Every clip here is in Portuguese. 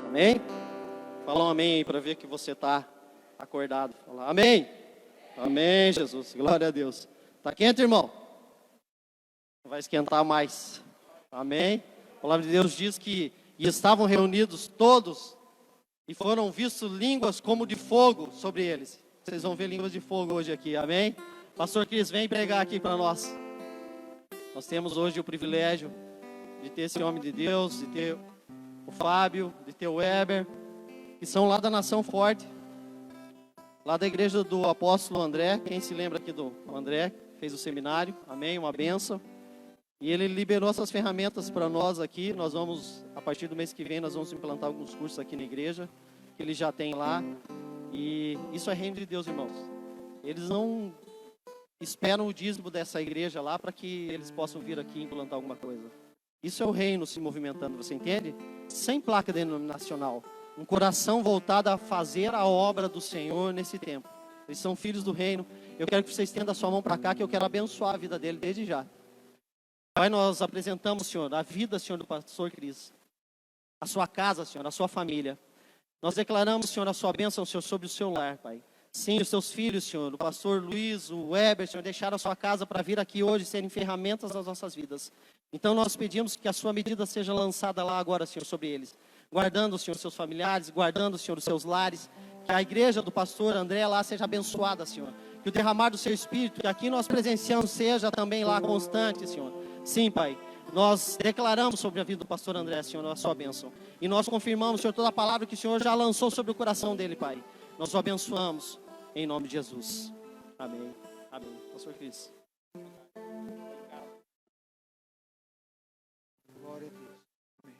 Amém? Fala um amém aí para ver que você está acordado. Fala amém. Amém, Jesus. Glória a Deus. Está quente, irmão? Vai esquentar mais. Amém? A palavra de Deus diz que e estavam reunidos todos e foram vistos línguas como de fogo sobre eles. Vocês vão ver línguas de fogo hoje aqui. Amém? Pastor Cris, vem pregar aqui para nós. Nós temos hoje o privilégio de ter esse homem de Deus, de ter o Fábio, de ter o Weber, que são lá da Nação Forte, lá da igreja do apóstolo André. Quem se lembra aqui do André, fez o seminário, amém, uma bênção. E ele liberou essas ferramentas para nós aqui. Nós vamos, a partir do mês que vem, nós vamos implantar alguns cursos aqui na igreja, que ele já tem lá. E isso é reino de Deus, irmãos. Eles não esperam o dízimo dessa igreja lá para que eles possam vir aqui implantar alguma coisa. Isso é o reino se movimentando, você entende? Sem placa denominacional. Um coração voltado a fazer a obra do Senhor nesse tempo. Eles são filhos do reino. Eu quero que você estenda a sua mão para cá, que eu quero abençoar a vida dele desde já. Pai, nós apresentamos, Senhor, a vida, Senhor, do pastor Cris. A sua casa, Senhor, a sua família. Nós declaramos, Senhor, a sua bênção, Senhor, sobre o seu lar, Pai. Sim, os seus filhos, Senhor, o pastor Luiz, o Weber, Senhor, deixaram a sua casa para vir aqui hoje serem ferramentas nas nossas vidas. Então nós pedimos que a sua medida seja lançada lá agora, Senhor, sobre eles. Guardando, Senhor, seus familiares, guardando, Senhor, os seus lares. Que a igreja do pastor André lá seja abençoada, Senhor. Que o derramar do seu Espírito, que aqui nós presenciamos, seja também lá constante, Senhor. Sim, Pai. Nós declaramos sobre a vida do pastor André, Senhor, a sua bênção. E nós confirmamos, Senhor, toda a palavra que o Senhor já lançou sobre o coração dele, Pai. Nós o abençoamos em nome de Jesus. Amém. Amém. Pastor Cris. Glória a Deus. Amém.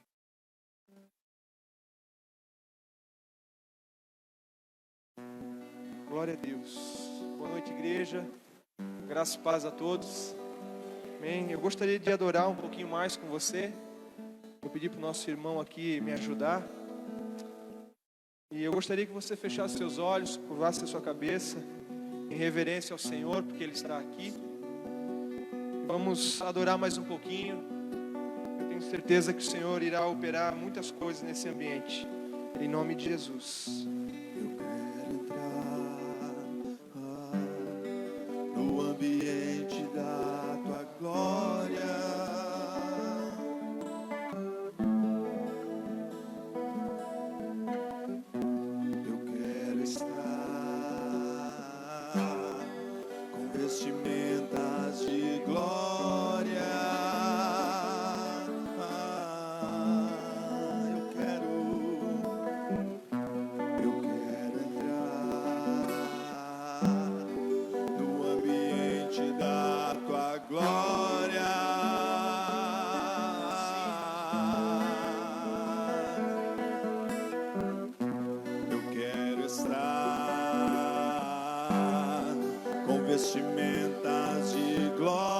Glória a Deus. Boa noite, igreja. Graça e paz a todos. Amém. Eu gostaria de adorar um pouquinho mais com você. Vou pedir para o nosso irmão aqui me ajudar. E eu gostaria que você fechasse seus olhos, curvasse a sua cabeça em reverência ao Senhor, porque Ele está aqui. Vamos adorar mais um pouquinho. Eu tenho certeza que o Senhor irá operar muitas coisas nesse ambiente. Em nome de Jesus. Eu quero entrar no ambiente da Tua glória. Eu quero estar com vestimentas de glória. Eu quero entrar no ambiente da Tua glória. Eu quero estar com vestimentas de glória.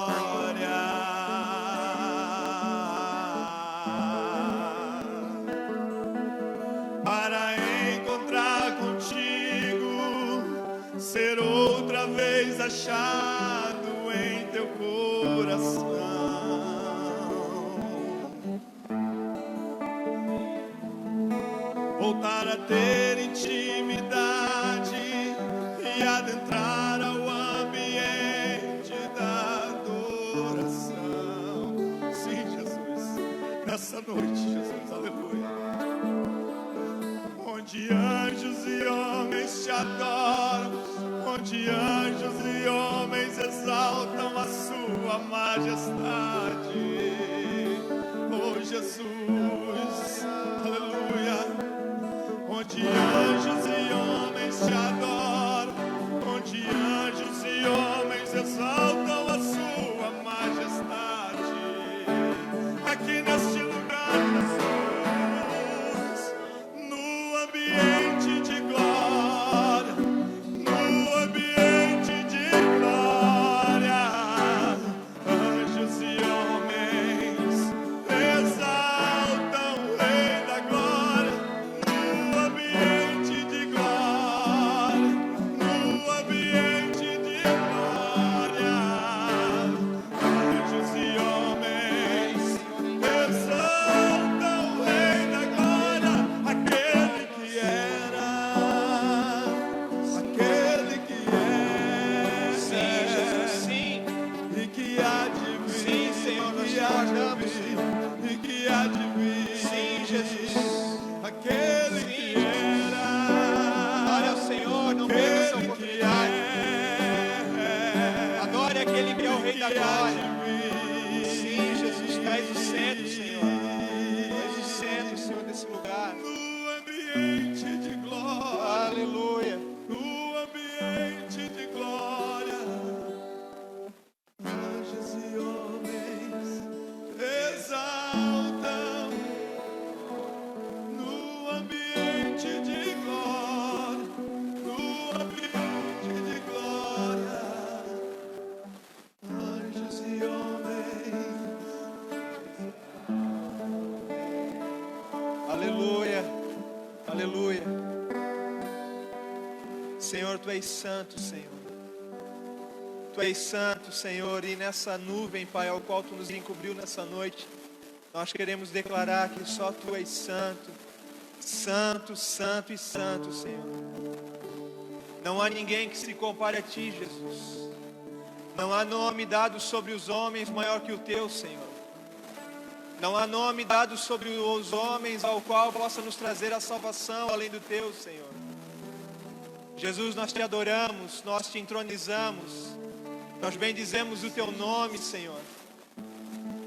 Para encontrar contigo, ser outra vez achado em Teu coração. Voltar a ter intimidade e adentrar ao ambiente da adoração. Sim, Jesus, nessa noite, Jesus, aleluia. Onde anjos e homens te adoram, onde anjos e homens exaltam a sua majestade. Oh Jesus, aleluia. Onde anjos e homens te adoram, onde anjos e homens exaltam a sua majestade. Aqui neste lugar, Jesus, no ambiente de glória, no ambiente de glória, anjos e homens exaltam o Rei da glória. Senhor, Tu és santo, Senhor. Tu és santo, Senhor, e nessa nuvem, Pai, ao qual Tu nos encobriu nessa noite, nós queremos declarar que só Tu és santo, santo, santo e santo, Senhor. Não há ninguém que se compare a Ti, Jesus. Não há nome dado sobre os homens maior que o Teu, Senhor. Não há nome dado sobre os homens ao qual possa nos trazer a salvação além do Teu, Senhor. Jesus, nós Te adoramos, nós Te entronizamos, nós bendizemos o Teu nome, Senhor,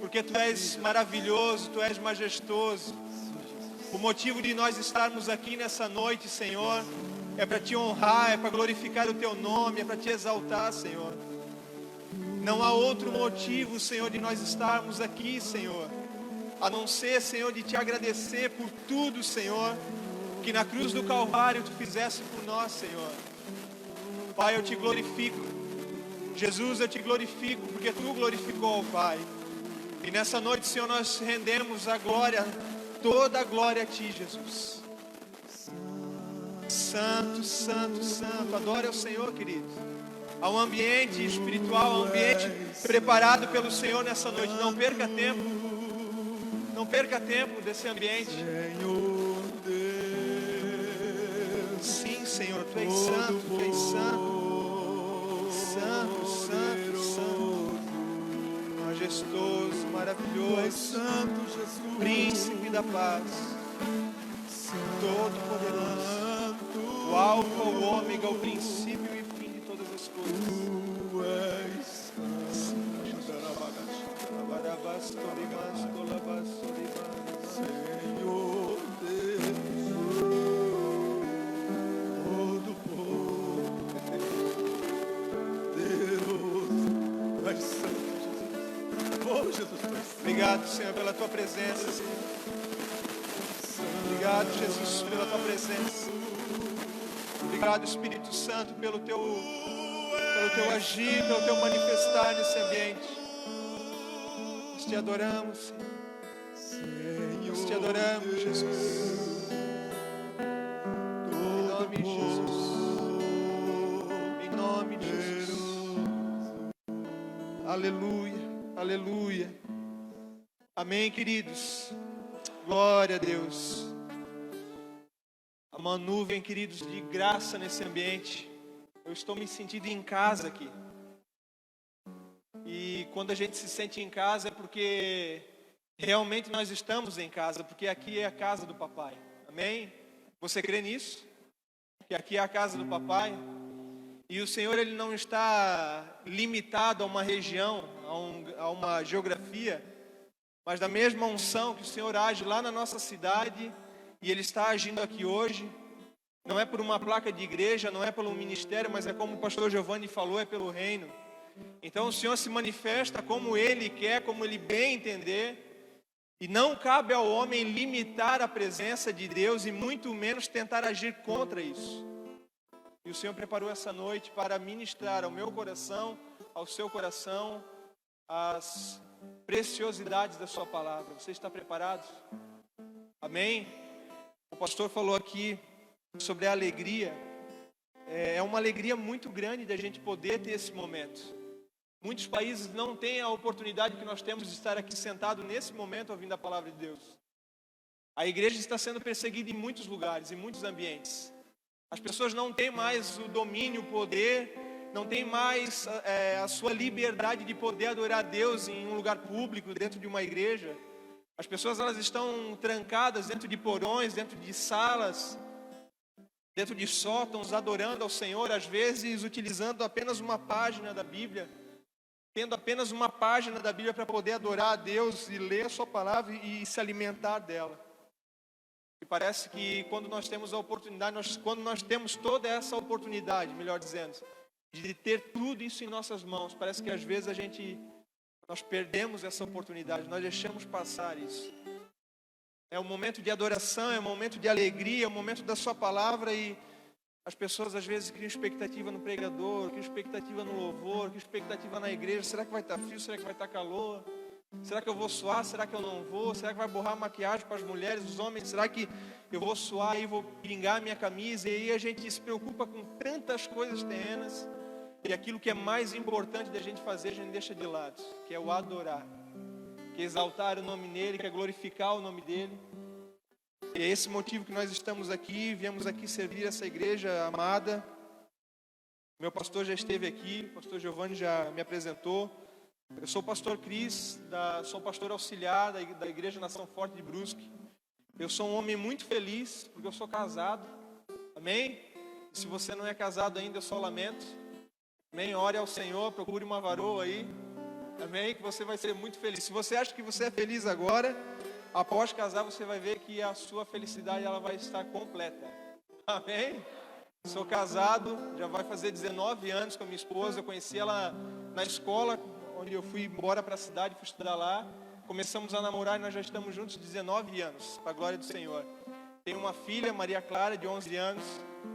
porque Tu és maravilhoso, Tu és majestoso. O motivo de nós estarmos aqui nessa noite, Senhor, é para Te honrar, é para glorificar o Teu nome, é para Te exaltar, Senhor. Não há outro motivo, Senhor, de nós estarmos aqui, Senhor, a não ser, Senhor, de Te agradecer por tudo, Senhor, que na cruz do Calvário Tu fizeste por nós, Senhor. Pai, eu Te glorifico. Jesus, eu Te glorifico, porque Tu glorificou, Pai. E nessa noite, Senhor, nós rendemos a glória, toda a glória a Ti, Jesus. Santo, santo, santo. Adore ao Senhor, querido. Há um ambiente espiritual, um ambiente preparado pelo Senhor nessa noite. Não perca tempo. Não perca tempo desse ambiente. Sim, Senhor, Tu és santo, Tu és santo. Santo, santo, santo. Majestoso, maravilhoso. Príncipe da paz. Todo poderoso. O alfa, o ômega, o princípio e o fim de todas as coisas. Senhor Deus, todo povo, Deus, Tu és santo, Jesus. Oh, Jesus, Tu és santo. Obrigado, Senhor, pela Tua presença, Senhor. Obrigado, Jesus, pela Tua presença. Obrigado, Espírito Santo, pelo Teu agir, pelo Teu manifestar nesse ambiente. Nós Te adoramos, Senhor. Nós Te adoramos, Jesus. Em nome de Jesus. Em nome de Jesus. Aleluia, aleluia. Amém, queridos. Glória a Deus. Há uma nuvem, queridos, de graça nesse ambiente. Eu estou me sentindo em casa aqui. E quando a gente se sente em casa é porque realmente nós estamos em casa, porque aqui é a casa do papai. Amém? Você crê nisso? Que aqui é a casa do papai? E o Senhor, Ele não está limitado a uma região, a uma geografia, mas da mesma unção que o Senhor age lá na nossa cidade, e Ele está agindo aqui hoje. Não é por uma placa de igreja, não é pelo ministério, mas é como o pastor Giovanni falou, é pelo reino. Então o Senhor se manifesta como Ele quer, como Ele bem entender. E não cabe ao homem limitar a presença de Deus e muito menos tentar agir contra isso. E o Senhor preparou essa noite para ministrar ao meu coração, ao seu coração, as preciosidades da sua palavra. Você está preparado? Amém? O pastor falou aqui sobre a alegria. É uma alegria muito grande da gente poder ter esse momento. Muitos países não têm a oportunidade que nós temos de estar aqui sentado nesse momento ouvindo a palavra de Deus. A igreja está sendo perseguida em muitos lugares, em muitos ambientes. As pessoas não têm mais o domínio, o poder, não têm mais a sua liberdade de poder adorar a Deus em um lugar público, dentro de uma igreja. As pessoas, elas estão trancadas dentro de porões, dentro de salas, dentro de sótãos, adorando ao Senhor, às vezes utilizando apenas uma página da Bíblia, tendo apenas uma página da Bíblia para poder adorar a Deus e ler a sua palavra e se alimentar dela. E parece que quando nós temos a oportunidade, quando nós temos toda essa oportunidade, melhor dizendo, de ter tudo isso em nossas mãos, parece que às vezes nós perdemos essa oportunidade, nós deixamos passar isso. É um momento de adoração, é um momento de alegria, é um momento da sua palavra, e as pessoas às vezes criam expectativa no pregador, criam expectativa no louvor, criam expectativa na igreja. Será que vai estar frio? Será que vai estar calor? Será que eu vou suar? Será que eu não vou? Será que vai borrar a maquiagem para as mulheres, os homens? Será que eu vou suar e vou pingar a minha camisa? E aí a gente se preocupa com tantas coisas terrenas. E aquilo que é mais importante da gente fazer, a gente deixa de lado. Que é o adorar. Que é exaltar o nome dEle, que é glorificar o nome dEle. E é esse motivo que nós estamos aqui. Viemos aqui servir essa igreja amada. Meu pastor já esteve aqui. O pastor Giovanni já me apresentou. Eu sou o pastor Cris, sou pastor auxiliar da Igreja Nação Forte de Brusque. Eu sou um homem muito feliz, porque eu sou casado. Amém? E se você não é casado ainda, eu só lamento. Amém? Ore ao Senhor, procure uma varoa aí. Amém? Que você vai ser muito feliz. Se você acha que você é feliz agora, após casar, você vai ver que a sua felicidade ela vai estar completa. Amém? Sou casado, já vai fazer 19 anos com a minha esposa. Eu conheci ela na escola, onde eu fui embora para a cidade, fui estudar lá. Começamos a namorar e nós já estamos juntos 19 anos, para a glória do Senhor. Tenho uma filha, Maria Clara, de 11 anos,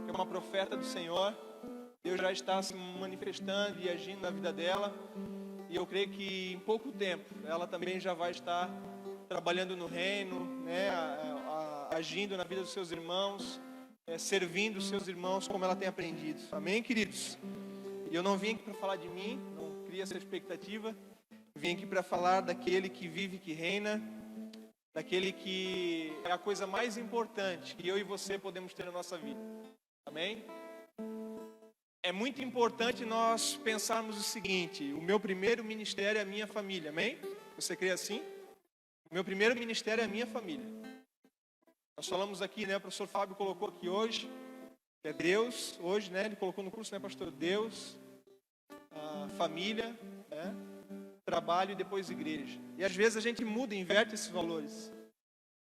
que é uma profeta do Senhor. Deus já está se manifestando e agindo na vida dela. E eu creio que em pouco tempo, ela também já vai estar trabalhando no reino, né, agindo na vida dos seus irmãos, servindo os seus irmãos como ela tem aprendido. Amém, queridos? E eu não vim aqui para falar de mim, não cria essa expectativa. Vim aqui para falar daquele que vive e que reina, daquele que é a coisa mais importante que eu e você podemos ter na nossa vida. Amém? É muito importante nós pensarmos o seguinte: o meu primeiro ministério é a minha família. Amém? Você crê assim? O meu primeiro ministério é a minha família. Nós falamos aqui, né? O professor Fábio colocou aqui hoje, que é Deus, hoje, né? Ele colocou no curso, né, pastor? Deus, a família, né? Trabalho e depois igreja. E às vezes a gente muda, inverte esses valores.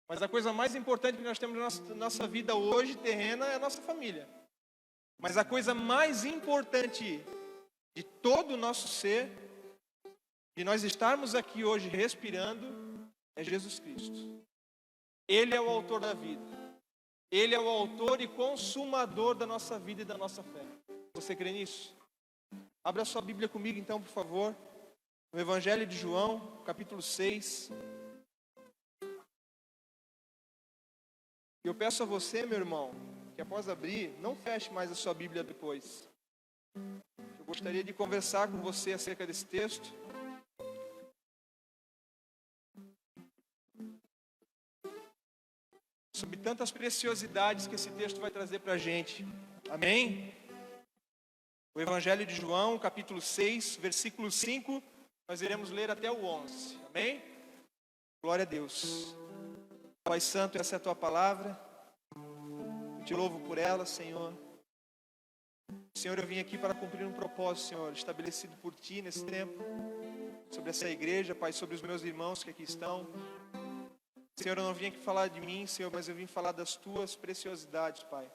Mas a coisa mais importante que nós temos na nossa vida hoje, terrena, é a nossa família. Mas a coisa mais importante de todo o nosso ser, de nós estarmos aqui hoje respirando, é Jesus Cristo. Ele é o autor da vida. Ele é o autor e consumador da nossa vida e da nossa fé. Você crê nisso? Abra sua Bíblia comigo então, por favor. No Evangelho de João, capítulo 6. Eu peço a você, meu irmão, que após abrir, não feche mais a sua Bíblia depois. Eu gostaria de conversar com você acerca desse texto. Sobre tantas preciosidades que esse texto vai trazer para a gente. Amém? O Evangelho de João, capítulo 6, versículo 5, nós iremos ler até o 11. Amém? Glória a Deus. Pai Santo, essa é a Tua palavra. Eu te louvo por ela, Senhor. Senhor, eu vim aqui para cumprir um propósito, Senhor, estabelecido por Ti nesse tempo. Sobre essa igreja, Pai, sobre os meus irmãos que aqui estão. Senhor, eu não vim aqui falar de mim, Senhor, mas eu vim falar das Tuas preciosidades, Pai.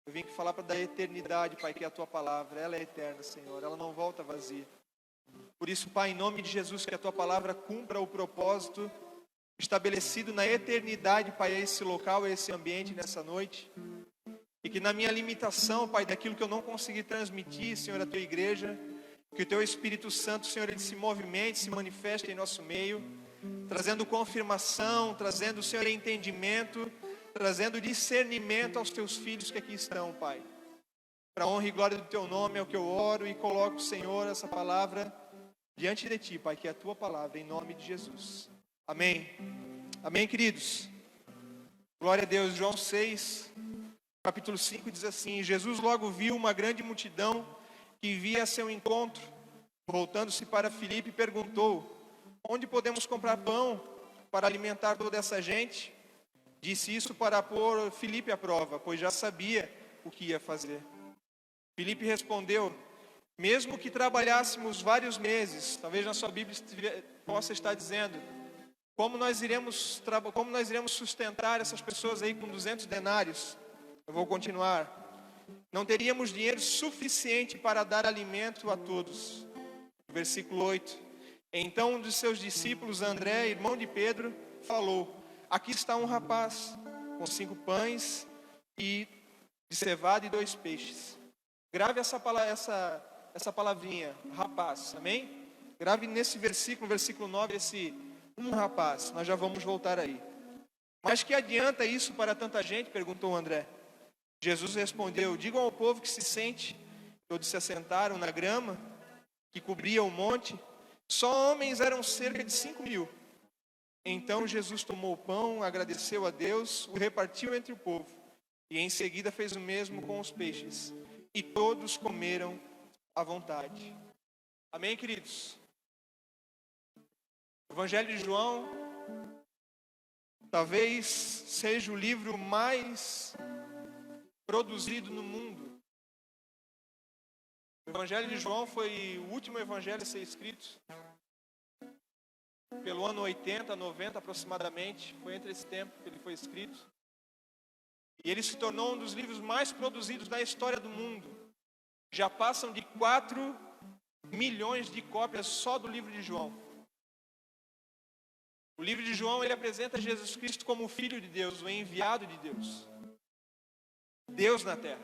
Eu vim aqui falar da eternidade, Pai, que é a Tua palavra. Ela é eterna, Senhor, ela não volta vazia. Por isso, Pai, em nome de Jesus, que a Tua palavra cumpra o propósito estabelecido na eternidade, Pai, a esse local, a esse ambiente, nessa noite. E que na minha limitação, Pai, daquilo que eu não consegui transmitir, Senhor, à Tua igreja, que o Teu Espírito Santo, Senhor, ele se movimente, se manifeste em nosso meio, trazendo confirmação, trazendo, Senhor, entendimento, trazendo discernimento aos Teus filhos que aqui estão, Pai. Para a honra e glória do Teu nome é o que eu oro e coloco, Senhor, essa palavra diante de Ti, Pai, que é a Tua palavra, em nome de Jesus. Amém. Amém, queridos. Glória a Deus. João 6, capítulo 5 diz assim: Jesus logo viu uma grande multidão que via a seu encontro. Voltando-se para Filipe, perguntou: onde podemos comprar pão para alimentar toda essa gente? Disse isso para pôr Filipe à prova, pois já sabia o que ia fazer. Filipe respondeu: mesmo que trabalhássemos vários meses, talvez na sua Bíblia possa estar dizendo, como nós iremos sustentar essas pessoas aí com 200 denários? Eu vou continuar. Não teríamos dinheiro suficiente para dar alimento a todos. Versículo 8. Então um dos seus discípulos, André, irmão de Pedro, falou: aqui está um rapaz com 5 pães de cevada e 2 peixes. Grave essa palavrinha, rapaz, amém? Grave nesse versículo, versículo 9, esse um rapaz. Nós já vamos voltar aí. Mas que adianta isso para tanta gente? Perguntou André. Jesus respondeu: digam ao povo que se sente. Todos se assentaram na grama que cobria o monte. Só homens eram cerca de 5.000. Então Jesus tomou o pão, agradeceu a Deus, o repartiu entre o povo. E em seguida fez o mesmo com os peixes. E todos comeram à vontade. Amém, queridos? O Evangelho de João talvez seja o livro mais produzido no mundo. O Evangelho de João foi o último evangelho a ser escrito. Pelo ano 80, 90 aproximadamente, foi entre esse tempo que ele foi escrito. E ele se tornou um dos livros mais produzidos da história do mundo. Já passam de 4 milhões de cópias só do livro de João. O livro de João, ele apresenta Jesus Cristo como o Filho de Deus, o enviado de Deus. Deus na terra.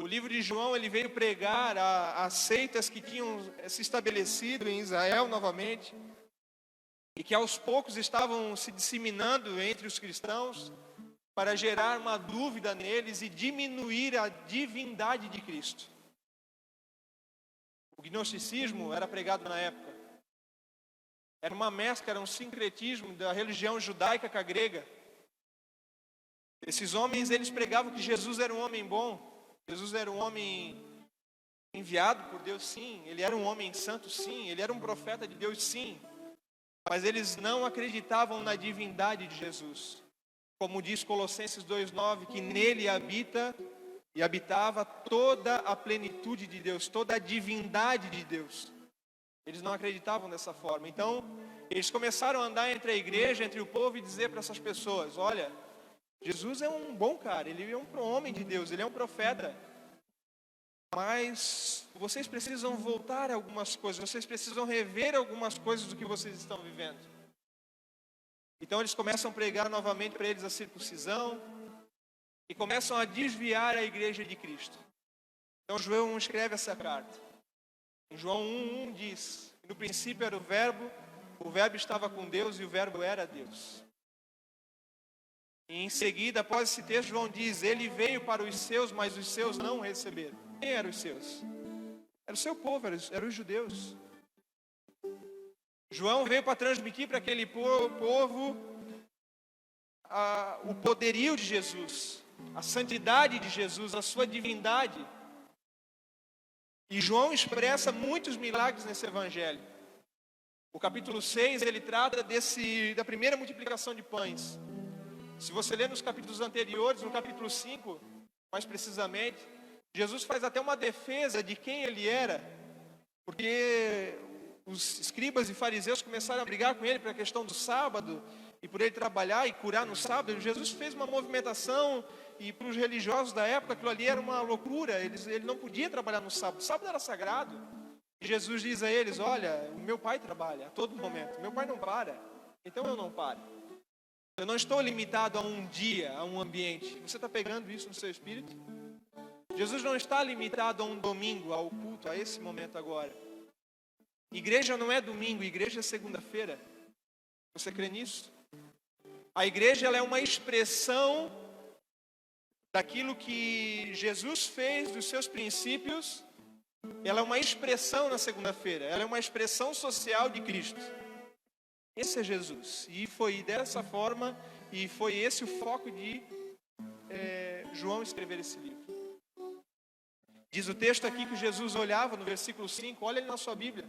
O livro de João, ele veio pregar a seitas que tinham se estabelecido em Israel novamente e que aos poucos estavam se disseminando entre os cristãos para gerar uma dúvida neles e diminuir a divindade de Cristo. O gnosticismo era pregado na época. Era uma mescla, era um sincretismo da religião judaica com a grega. Esses homens, eles pregavam que Jesus era um homem bom. Jesus era um homem enviado por Deus, sim. Ele era um homem santo, sim. Ele era um profeta de Deus, sim. Mas eles não acreditavam na divindade de Jesus. Como diz Colossenses 2,9, que nele habita e habitava toda a plenitude de Deus, toda a divindade de Deus. Eles não acreditavam dessa forma. Então, eles começaram a andar entre a igreja, entre o povo e dizer para essas pessoas: olha, Jesus é um bom cara, ele é um homem de Deus, ele é um profeta. Mas vocês precisam voltar a algumas coisas, vocês precisam rever algumas coisas do que vocês estão vivendo. Então eles começam a pregar novamente para eles a circuncisão e começam a desviar a igreja de Cristo. Então João escreve essa carta. Em João 1:1 diz: no princípio era o verbo estava com Deus e o verbo era Deus. E em seguida, após esse texto, João diz: ele veio para os seus, mas os seus não o receberam. Quem eram os seus? Era o seu povo, eram os judeus. João veio para transmitir para aquele povo o poderio de Jesus, a santidade de Jesus, a sua divindade. E João expressa muitos milagres nesse evangelho. O capítulo 6, ele trata da primeira multiplicação de pães. Se você ler nos capítulos anteriores, no capítulo 5, mais precisamente, Jesus faz até uma defesa de quem ele era, porque os escribas e fariseus começaram a brigar com ele para a questão do sábado, e por ele trabalhar e curar no sábado. Jesus fez uma movimentação, e para os religiosos da época aquilo ali era uma loucura, ele não podia trabalhar no sábado, o sábado era sagrado. E Jesus diz a eles: olha, o meu pai trabalha a todo momento, meu pai não para, então eu não paro. Eu não estou limitado a um dia, a um ambiente. Você está pegando isso no seu espírito? Jesus não está limitado a um domingo, ao culto, a esse momento agora. Igreja não é domingo, igreja é segunda-feira. Você crê nisso? A igreja, ela é uma expressão daquilo que Jesus fez, dos seus princípios. Ela é uma expressão na segunda-feira. Ela é uma expressão social de Cristo. Esse é Jesus. E foi dessa forma, e foi esse o foco de João escrever esse livro. Diz o texto aqui que Jesus olhava no versículo 5, olha ele na sua Bíblia.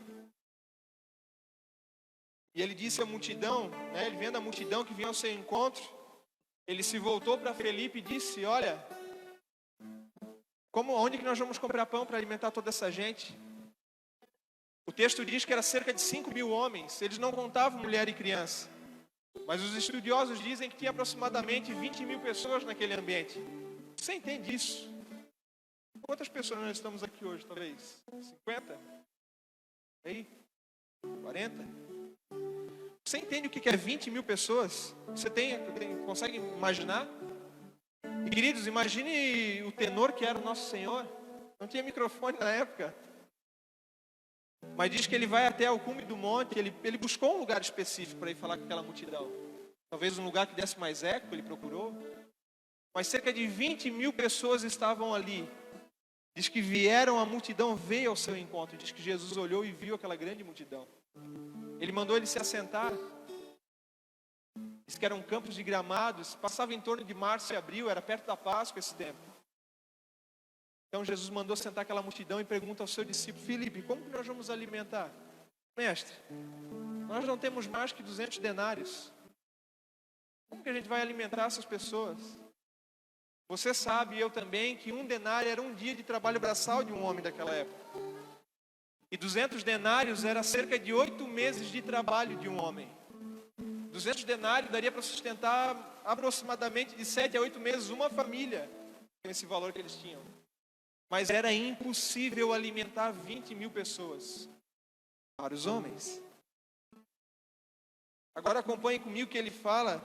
E ele disse à multidão, ele vendo a multidão que vinha ao seu encontro, ele se voltou para Felipe e disse: olha, onde que nós vamos comprar pão para alimentar toda essa gente? O texto diz que era cerca de 5.000 homens, eles não contavam mulher e criança. Mas os estudiosos dizem que tinha aproximadamente 20.000 pessoas naquele ambiente. Você entende isso? Quantas pessoas nós estamos aqui hoje, talvez? 50? Aí? 40? Você entende o que é 20.000 pessoas? Você consegue imaginar? E, queridos, imagine o tenor que era o nosso Senhor. Não tinha microfone na época. Mas diz que ele vai até o cume do monte, ele buscou um lugar específico para ir falar com aquela multidão. Talvez um lugar que desse mais eco, ele procurou. Mas cerca de 20.000 pessoas estavam ali. Diz que vieram, a multidão veio ao seu encontro. Diz que Jesus olhou e viu aquela grande multidão. Ele mandou ele se assentar. Diz que eram campos de gramados. Passava em torno de março e abril, era perto da Páscoa esse tempo. Então Jesus mandou sentar aquela multidão e pergunta ao seu discípulo: Filipe, como que nós vamos alimentar? Mestre, nós não temos mais que 200 denários. Como que a gente vai alimentar essas pessoas? Você sabe, e eu também, que 1 denário era um dia de trabalho braçal de um homem daquela época. E 200 denários era cerca de 8 meses de trabalho de um homem. 200 denários daria para sustentar aproximadamente de 7 a 8 meses uma família, com esse valor que eles tinham. Mas era impossível alimentar 20.000 pessoas, para os homens. Agora acompanhe comigo o que ele fala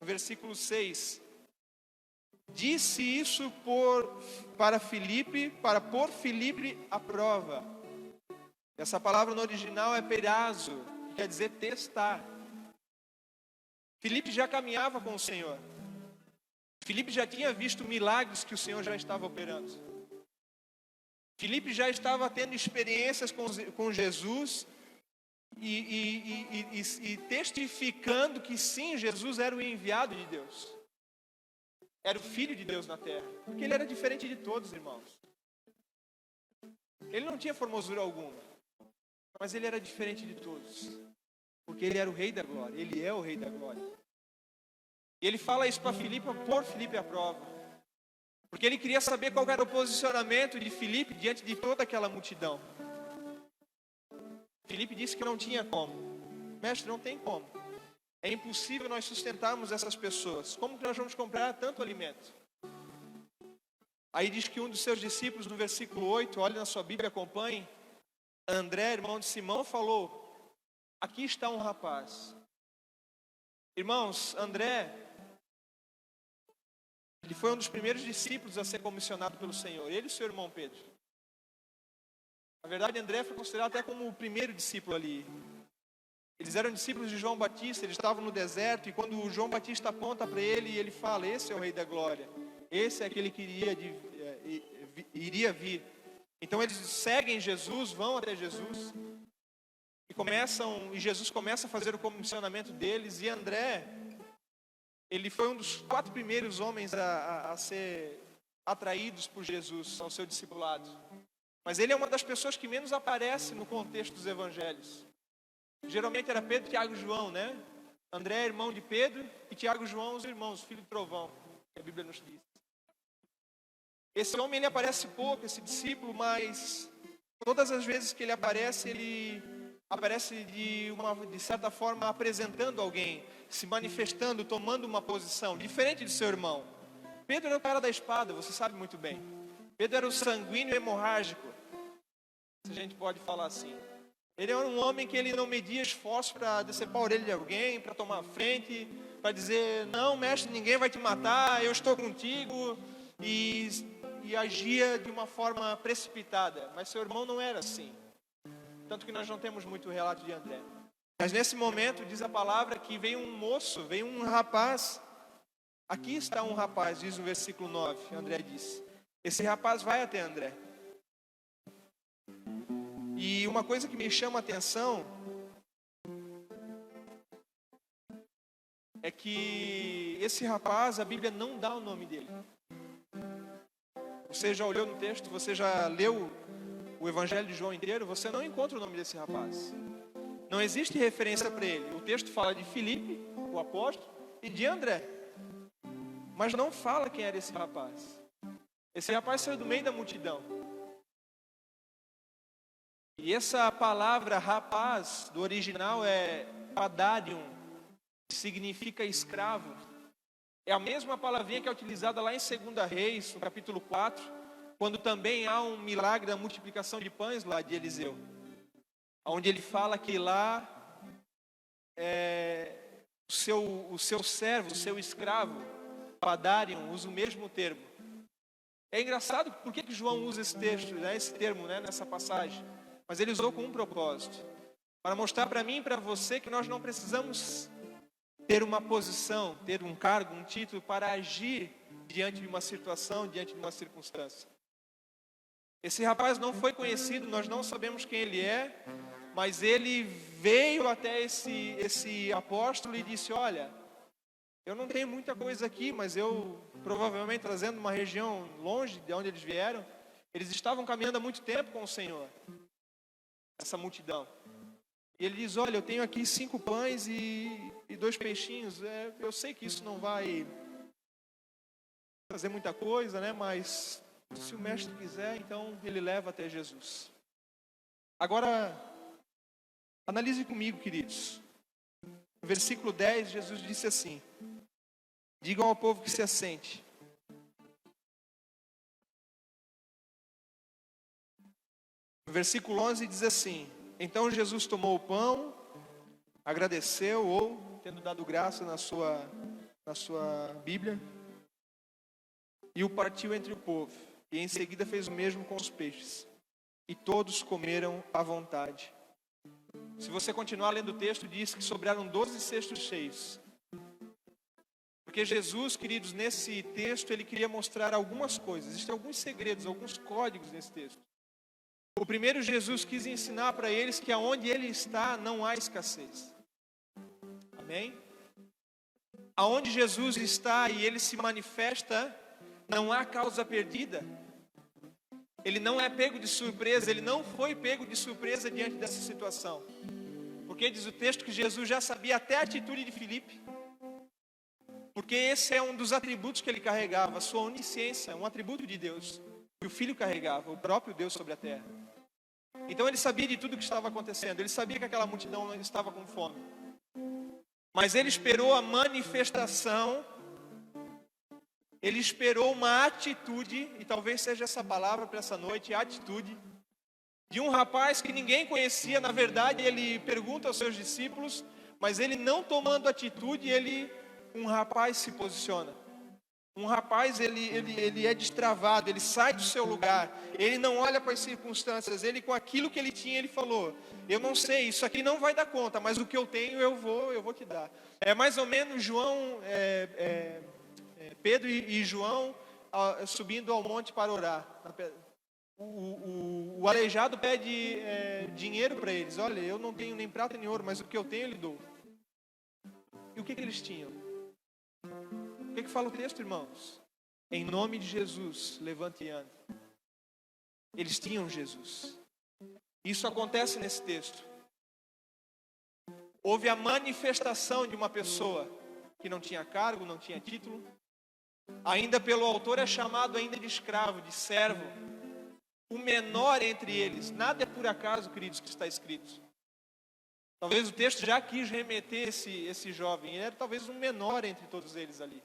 no versículo 6. Disse isso para Filipe, para pôr Filipe à prova. Essa palavra no original é perazo, que quer dizer testar. Filipe já caminhava com o Senhor. Filipe já tinha visto milagres que o Senhor já estava operando. Filipe já estava tendo experiências com Jesus e testificando que sim, Jesus era o enviado de Deus. Era o Filho de Deus na terra. Porque ele era diferente de todos, irmãos. Ele não tinha formosura alguma. Mas ele era diferente de todos. Porque ele era o Rei da Glória. Ele é o Rei da Glória. E ele fala isso para Filipe, para pôr Filipe à prova. Porque ele queria saber qual era o posicionamento de Filipe diante de toda aquela multidão. Filipe disse que não tinha como. Mestre, não tem como. É impossível nós sustentarmos essas pessoas. Como que nós vamos comprar tanto alimento? Aí diz que um dos seus discípulos, no versículo 8, olhe na sua Bíblia, acompanhe. André, irmão de Simão, falou: aqui está um rapaz. Irmãos, André, ele foi um dos primeiros discípulos a ser comissionado pelo Senhor. Ele e seu irmão Pedro. Na verdade, André foi considerado até como o primeiro discípulo ali. Eles eram discípulos de João Batista, eles estavam no deserto, e quando o João Batista aponta para ele, ele fala: esse é o Rei da Glória, esse é aquele que iria vir. Então eles seguem Jesus, vão até Jesus, e Jesus começa a fazer o comissionamento deles, e André, ele foi um dos 4 primeiros homens a ser atraídos por Jesus ao seu discipulado. Mas ele é uma das pessoas que menos aparece no contexto dos evangelhos. Geralmente era Pedro, Tiago e João, né? André é irmão de Pedro e Tiago e João os irmãos, filho de trovão, que a Bíblia nos diz. Esse homem, ele aparece pouco, esse discípulo, mas todas as vezes que ele aparece de certa forma apresentando alguém, se manifestando, tomando uma posição, diferente de seu irmão. Pedro era o cara da espada, você sabe muito bem. Pedro era o sanguíneo hemorrágico, se a gente pode falar assim. Ele era um homem que ele não media esforço para decepar a orelha de alguém, para tomar a frente, para dizer: não, mestre, ninguém vai te matar, eu estou contigo, e agia de uma forma precipitada. Mas seu irmão não era assim. Tanto que nós não temos muito relato de André. Mas nesse momento, diz a palavra que veio um moço, veio um rapaz. Aqui está um rapaz, diz o versículo 9, André disse. Esse rapaz vai até André. E uma coisa que me chama a atenção é que esse rapaz, a Bíblia não dá o nome dele. Você já olhou no texto, você já leu o Evangelho de João inteiro, você não encontra o nome desse rapaz. Não existe referência para ele. O texto fala de Filipe, o apóstolo, e de André. Mas não fala quem era esse rapaz. Esse rapaz saiu do meio da multidão. E essa palavra rapaz, do original é padarium, que significa escravo. É a mesma palavrinha que é utilizada lá em 2 Reis, no capítulo 4, quando também há um milagre da multiplicação de pães lá de Eliseu. Onde ele fala que lá o seu servo, o seu escravo, padarium, usa o mesmo termo. É engraçado, por que João usa esse texto, né, esse termo, né, nessa passagem? mas ele usou com um propósito, para mostrar para mim e para você que nós não precisamos ter uma posição, ter um cargo, um título para agir diante de uma situação, diante de uma circunstância. Esse rapaz não foi conhecido, nós não sabemos quem ele é, mas ele veio até esse apóstolo e disse: olha, eu não tenho muita coisa aqui, mas eu, provavelmente trazendo uma região longe de onde eles vieram, eles estavam caminhando há muito tempo com o Senhor, essa multidão. E ele diz: olha, eu tenho aqui 5 pães e 2 peixinhos. Eu sei que isso não vai fazer muita coisa, né? Mas se o mestre quiser, então ele leva até Jesus. Agora, analise comigo, queridos. No versículo 10, Jesus disse assim: digam ao povo que se assente. No versículo 11 diz assim: então Jesus tomou o pão, agradeceu, ou tendo dado graça na sua Bíblia, e o partiu entre o povo, e em seguida fez o mesmo com os peixes, e todos comeram à vontade. Se você continuar lendo o texto, diz que sobraram 12 cestos cheios. Porque Jesus, queridos, nesse texto, ele queria mostrar algumas coisas. Existem alguns segredos, alguns códigos nesse texto. O primeiro, Jesus quis ensinar para eles que aonde ele está não há escassez. Amém? Aonde Jesus está e ele se manifesta, não há causa perdida. Ele não é pego de surpresa, ele não foi pego de surpresa diante dessa situação. Porque diz o texto que Jesus já sabia até a atitude de Filipe. Porque esse é um dos atributos que ele carregava, a sua onisciência, um atributo de Deus. Que o Filho carregava, o próprio Deus sobre a terra. Então ele sabia de tudo o que estava acontecendo. Ele sabia que aquela multidão estava com fome. Mas ele esperou a manifestação. Ele esperou uma atitude, e talvez seja essa palavra para essa noite, atitude, de um rapaz que ninguém conhecia. Na verdade, ele pergunta aos seus discípulos, mas ele não tomando atitude, um rapaz se posiciona. Um rapaz, ele é destravado, ele sai do seu lugar, ele não olha para as circunstâncias, ele com aquilo que ele tinha, ele falou: eu não sei, isso aqui não vai dar conta, mas o que eu tenho eu vou te dar. É mais ou menos Pedro e João subindo ao monte para orar. O aleijado pede dinheiro para eles. Olha, eu não tenho nem prata nem ouro, mas o que eu tenho eu lhe dou. E o que eles tinham? O que fala o texto, irmãos? Em nome de Jesus, levante e ande. Eles tinham Jesus. Isso acontece nesse texto. Houve a manifestação de uma pessoa que não tinha cargo, não tinha título. Ainda pelo autor é chamado ainda de escravo, de servo. O menor entre eles. Nada é por acaso, queridos, que está escrito. Talvez o texto já quis remeter esse jovem. Ele era talvez um menor entre todos eles ali.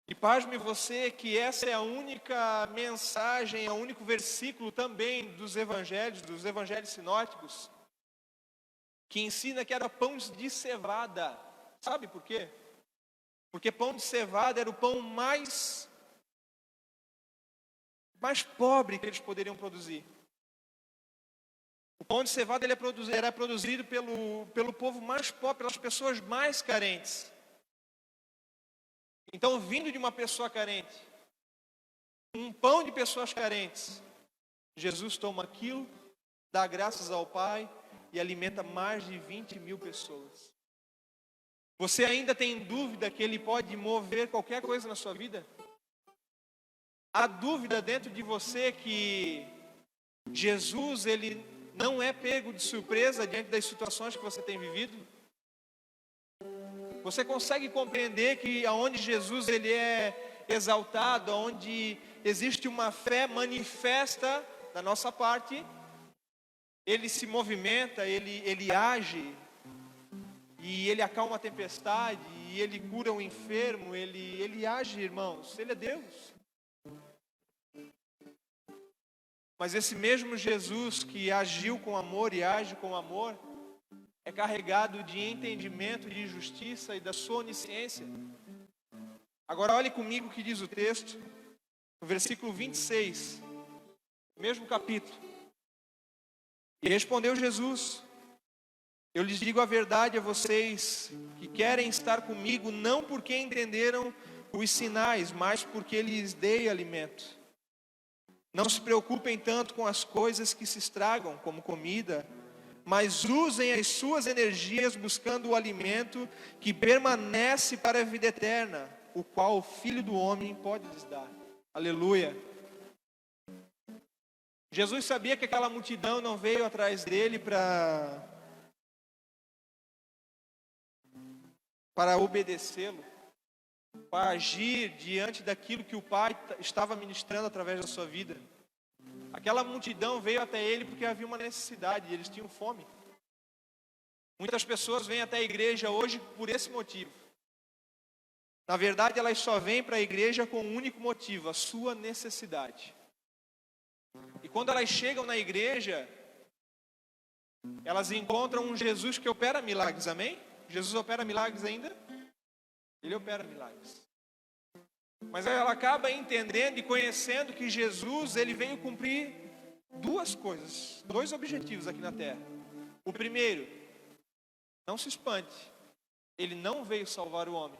E pasme você que essa é a única mensagem, é o único versículo também dos evangelhos sinóticos, que ensina que era pão de cevada. Sabe por quê? Porque pão de cevada era o pão mais pobre que eles poderiam produzir. O pão de cevada era produzido pelo povo mais pobre, pelas pessoas mais carentes. Então, vindo de uma pessoa carente, um pão de pessoas carentes, Jesus toma aquilo, dá graças ao Pai e alimenta mais de 20.000 pessoas. Você ainda tem dúvida que Ele pode mover qualquer coisa na sua vida? Há dúvida dentro de você que Jesus, Ele não é pego de surpresa diante das situações que você tem vivido? Você consegue compreender que aonde Jesus ele é exaltado, onde existe uma fé manifesta da nossa parte, Ele se movimenta, Ele age, e Ele acalma a tempestade, e Ele cura o enfermo, Ele age, irmãos, Ele é Deus. Mas esse mesmo Jesus que agiu com amor e age com amor, é carregado de entendimento, de justiça e da sua onisciência. Agora olhe comigo o que diz o texto, no versículo 26, mesmo capítulo. E respondeu Jesus: eu lhes digo a verdade a vocês que querem estar comigo, não porque entenderam os sinais, mas porque lhes dei alimento. Não se preocupem tanto com as coisas que se estragam, como comida, mas usem as suas energias buscando o alimento que permanece para a vida eterna, o qual o Filho do Homem pode lhes dar. Aleluia! Jesus sabia que aquela multidão não veio atrás dele para obedecê-lo, para agir diante daquilo que o Pai estava ministrando através da sua vida. Aquela multidão veio até ele porque havia uma necessidade, e eles tinham fome. Muitas pessoas vêm até a igreja hoje por esse motivo. Na verdade, elas só vêm para a igreja com um único motivo: a sua necessidade. E quando elas chegam na igreja, elas encontram um Jesus que opera milagres, amém? Jesus opera milagres ainda? Ele opera milagres. Mas ela acaba entendendo e conhecendo que Jesus, ele veio cumprir duas coisas, dois objetivos aqui na terra. O primeiro, não se espante, ele não veio salvar o homem.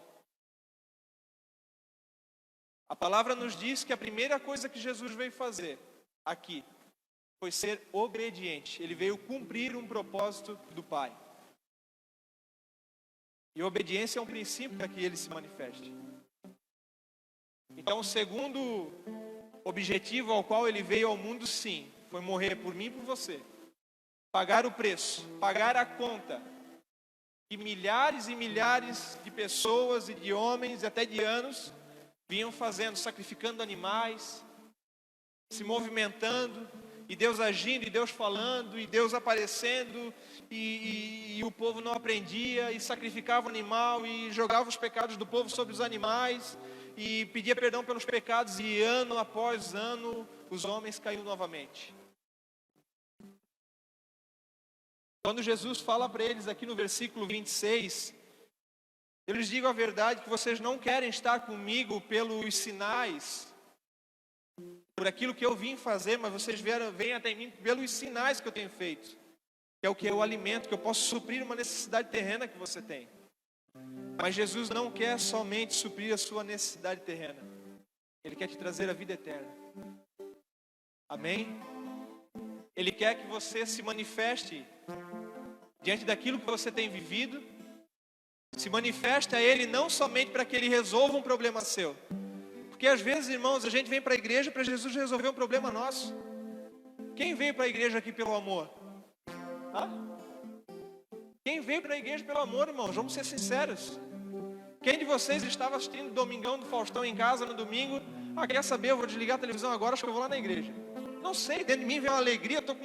A palavra nos diz que a primeira coisa que Jesus veio fazer aqui foi ser obediente. Ele veio cumprir um propósito do Pai. E a obediência é um princípio para que ele se manifeste. Então, o segundo objetivo ao qual ele veio ao mundo, sim, foi morrer por mim e por você. Pagar o preço, pagar a conta. E milhares e milhares de pessoas e de homens e até de anos vinham fazendo, sacrificando animais, se movimentando, e Deus agindo, e Deus falando, e Deus aparecendo, e o povo não aprendia, e sacrificava o animal, e jogava os pecados do povo sobre os animais, e pedia perdão pelos pecados, e ano após ano, os homens caíam novamente. Quando Jesus fala para eles aqui no versículo 26, eu lhes digo a verdade, que vocês não querem estar comigo pelos sinais, por aquilo que eu vim fazer, mas vocês vêm até mim pelos sinais que eu tenho feito, que é o que é o alimento, que eu posso suprir uma necessidade terrena que você tem. Mas Jesus não quer somente suprir a sua necessidade terrena, Ele quer te trazer a vida eterna. Amém? Ele quer que você se manifeste diante daquilo que você tem vivido, se manifeste a Ele não somente para que Ele resolva um problema seu. Porque às vezes, irmãos, a gente vem para a igreja para Jesus resolver um problema nosso. Quem veio para a igreja aqui pelo amor? Quem veio para a igreja pelo amor, irmãos? Vamos ser sinceros. Quem de vocês estava assistindo o Domingão do Faustão em casa no domingo? Quer saber, eu vou desligar a televisão agora, acho que eu vou lá na igreja. Não sei, dentro de mim vem uma alegria, estou com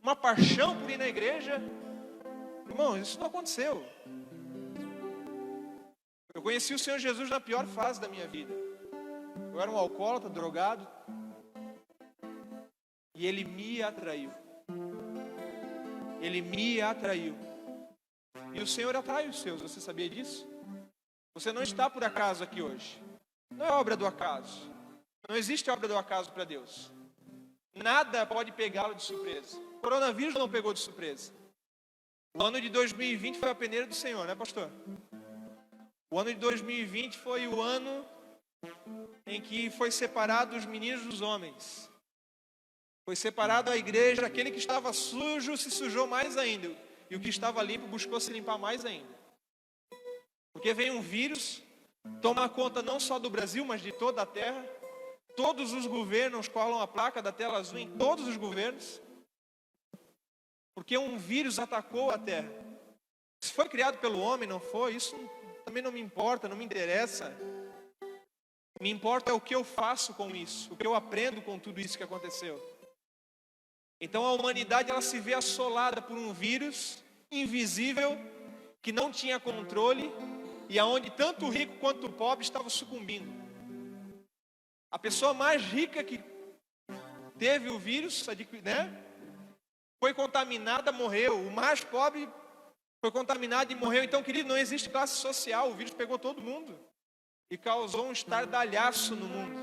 uma paixão por ir na igreja. Irmão, isso não aconteceu. Eu conheci o Senhor Jesus na pior fase da minha vida. Eu era um alcoólatra, drogado. E Ele me atraiu. Ele me atraiu. E o Senhor atrai os seus, você sabia disso? Você não está por acaso aqui hoje. Não é obra do acaso. Não existe obra do acaso para Deus. Nada pode pegá-lo de surpresa. O coronavírus não pegou de surpresa. O ano de 2020 foi a peneira do Senhor, né, pastor? O ano de 2020 foi o ano em que foi separado os meninos dos homens. Foi separado a igreja, aquele que estava sujo se sujou mais ainda. E o que estava limpo buscou se limpar mais ainda. Porque vem um vírus, toma conta não só do Brasil, mas de toda a terra. Todos os governos colam a placa da tela azul em todos os governos. Porque um vírus atacou a terra. Se foi criado pelo homem, não foi, isso também não me importa, não me interessa. Me importa é o que eu faço com isso, o que eu aprendo com tudo isso que aconteceu. Então a humanidade ela se vê assolada por um vírus invisível, que não tinha controle, e aonde tanto o rico quanto o pobre estavam sucumbindo. A pessoa mais rica que teve o vírus, né, foi contaminada, morreu. O mais pobre foi contaminado e morreu. Então, querido, não existe classe social, o vírus pegou todo mundo e causou um estardalhaço no mundo.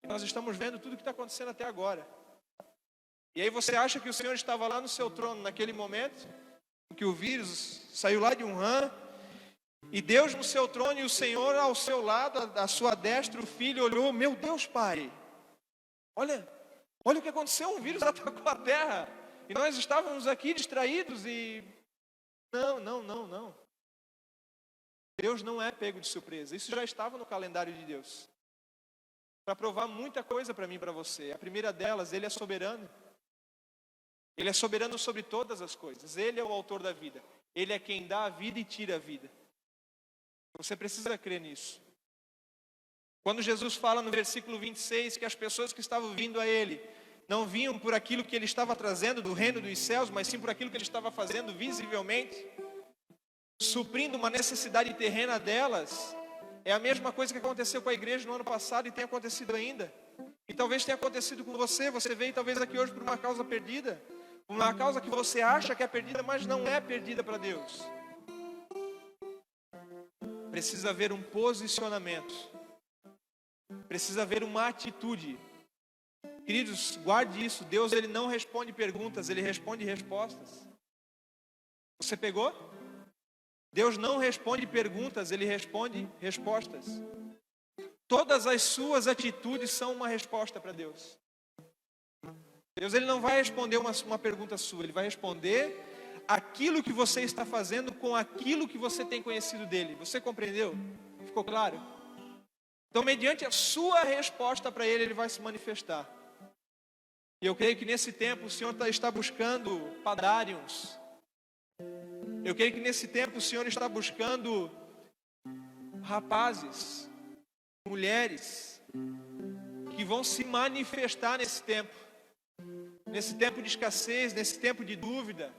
E nós estamos vendo tudo o que está acontecendo até agora. E aí você acha que o Senhor estava lá no seu trono naquele momento, que o vírus saiu lá de Wuhan, e Deus no seu trono e o Senhor ao seu lado, à sua destra, o filho olhou, meu Deus, Pai, olha o que aconteceu, um vírus atacou a terra, e nós estávamos aqui distraídos e... Não. Deus não é pego de surpresa, isso já estava no calendário de Deus, para provar muita coisa para mim e para você. A primeira delas, Ele é soberano. Ele é soberano sobre todas as coisas. Ele é o autor da vida. Ele é quem dá a vida e tira a vida. Você precisa crer nisso. Quando Jesus fala no versículo 26 que as pessoas que estavam vindo a Ele não vinham por aquilo que Ele estava trazendo do reino dos céus, mas sim por aquilo que Ele estava fazendo visivelmente, suprindo uma necessidade terrena delas, é a mesma coisa que aconteceu com a igreja no ano passado e tem acontecido ainda. E talvez tenha acontecido com você. Você veio talvez aqui hoje por uma causa perdida, uma causa que você acha que é perdida, mas não é perdida para Deus. Precisa haver um posicionamento. Precisa haver uma atitude. Queridos, guarde isso. Deus, Ele não responde perguntas, Ele responde respostas. Você pegou? Deus não responde perguntas, Ele responde respostas. Todas as suas atitudes são uma resposta para Deus. Deus, Ele não vai responder uma pergunta sua, Ele vai responder aquilo que você está fazendo com aquilo que você tem conhecido dEle. Você compreendeu? Ficou claro? Então, mediante a sua resposta para Ele, Ele vai se manifestar. E eu creio que nesse tempo o Senhor está buscando padários. Eu creio que nesse tempo o Senhor está buscando rapazes, mulheres, que vão se manifestar nesse tempo de escassez, nesse tempo de dúvida,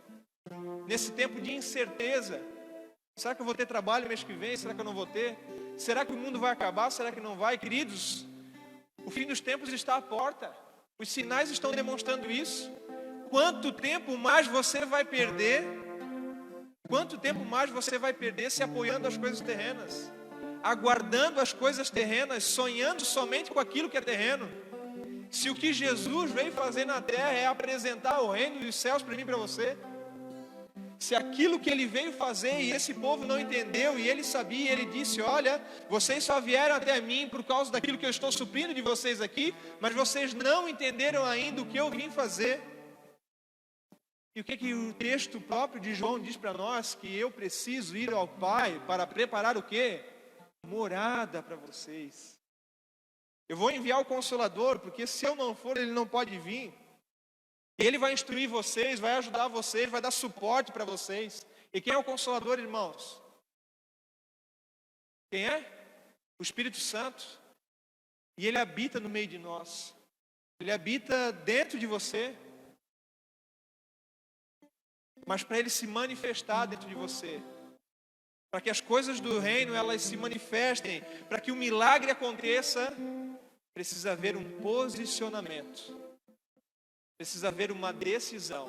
nesse tempo de incerteza. Será que eu vou ter trabalho mês que vem? Será que eu não vou ter? Será que o mundo vai acabar? Será que não vai? Queridos, o fim dos tempos está à porta. Os sinais estão demonstrando isso. Quanto tempo mais você vai perder? Quanto tempo mais você vai perder se apoiando as coisas terrenas? Aguardando as coisas terrenas, sonhando somente com aquilo que é terreno? Se o que Jesus veio fazer na terra é apresentar o reino dos céus para mim e para você, se aquilo que Ele veio fazer e esse povo não entendeu, e Ele sabia, Ele disse, olha, vocês só vieram até mim por causa daquilo que eu estou suprindo de vocês aqui, mas vocês não entenderam ainda o que eu vim fazer. E o que o texto próprio de João diz para nós? Que eu preciso ir ao Pai para preparar o quê? Morada para vocês. Eu vou enviar o Consolador, porque se eu não for, Ele não pode vir. Ele vai instruir vocês, vai ajudar vocês, vai dar suporte para vocês. E quem é o Consolador, irmãos? Quem é? O Espírito Santo. E Ele habita no meio de nós. Ele habita dentro de você. Mas para Ele se manifestar dentro de você, para que as coisas do reino elas se manifestem, para que o milagre aconteça, precisa haver um posicionamento, precisa haver uma decisão.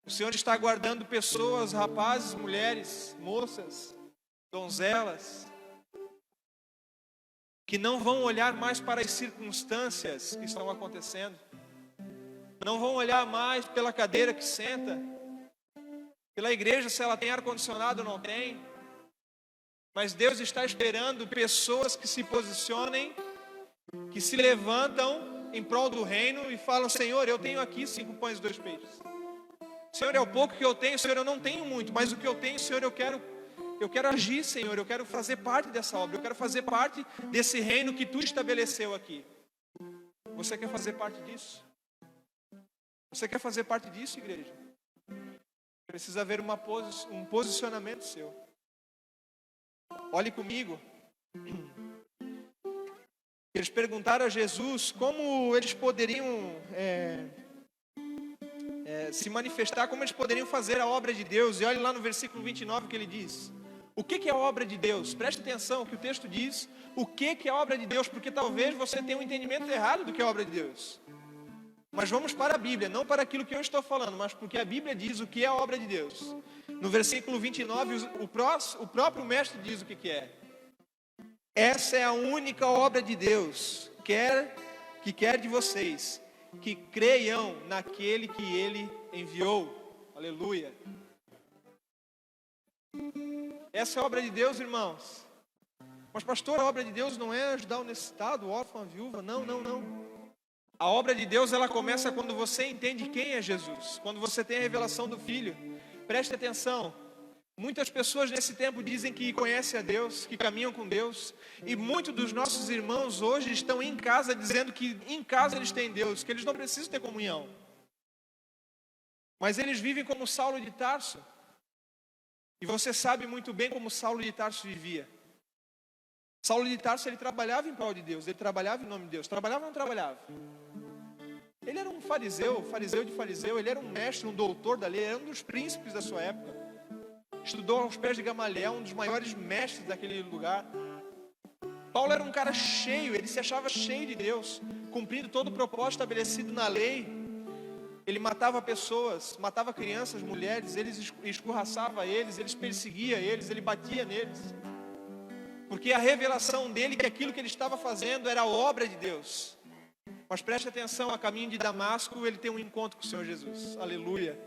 O Senhor está aguardando pessoas, rapazes, mulheres, moças, donzelas, que não vão olhar mais para as circunstâncias que estão acontecendo, não vão olhar mais pela cadeira que senta, pela igreja se ela tem ar-condicionado ou não tem, mas Deus está esperando pessoas que se posicionem, que se levantam em prol do reino e falam, Senhor, eu tenho aqui 5 pães e 2 peixes. Senhor, é o pouco que eu tenho, Senhor, eu não tenho muito, mas o que eu tenho, Senhor, eu quero agir, Senhor, eu quero fazer parte dessa obra, eu quero fazer parte desse reino que Tu estabeleceu aqui. Você quer fazer parte disso? Você quer fazer parte disso, igreja? Precisa haver um posicionamento seu. Olhe comigo. Eles perguntaram a Jesus como eles poderiam se manifestar, como eles poderiam fazer a obra de Deus. E olhe lá no versículo 29 que ele diz. O que é a obra de Deus? Preste atenção que o texto diz o que é a obra de Deus, porque talvez você tenha um entendimento errado do que é a obra de Deus. Mas vamos para a Bíblia, não para aquilo que eu estou falando, mas porque a Bíblia diz o que é a obra de Deus. No versículo 29, o próprio mestre diz o que é. Essa é a única obra de Deus que quer de vocês, que creiam naquele que ele enviou. Aleluia. Essa é a obra de Deus, irmãos. Mas pastor, a obra de Deus não é ajudar o necessitado, o órfão, a viúva. Não. A obra de Deus, ela começa quando você entende quem é Jesus. Quando você tem a revelação do Filho. Preste atenção. Muitas pessoas nesse tempo dizem que conhecem a Deus, que caminham com Deus. E muitos dos nossos irmãos hoje estão em casa dizendo que em casa eles têm Deus, que eles não precisam ter comunhão. Mas eles vivem como Saulo de Tarso. E você sabe muito bem como Saulo de Tarso vivia. Saulo de Tarso, ele trabalhava em prol de Deus, ele trabalhava em nome de Deus. Trabalhava ou não trabalhava? Ele era um fariseu de fariseu, ele era um mestre, um doutor da lei, ele era um dos príncipes da sua época. Estudou aos pés de Gamaliel, um dos maiores mestres daquele lugar. Paulo era um cara cheio, ele se achava cheio de Deus, cumprindo todo o propósito estabelecido na lei. Ele matava pessoas, matava crianças, mulheres, ele escorraçava eles, ele perseguia eles, ele batia neles. Porque a revelação dele que aquilo que ele estava fazendo era a obra de Deus. Mas preste atenção, a caminho de Damasco ele tem um encontro com o Senhor Jesus. Aleluia.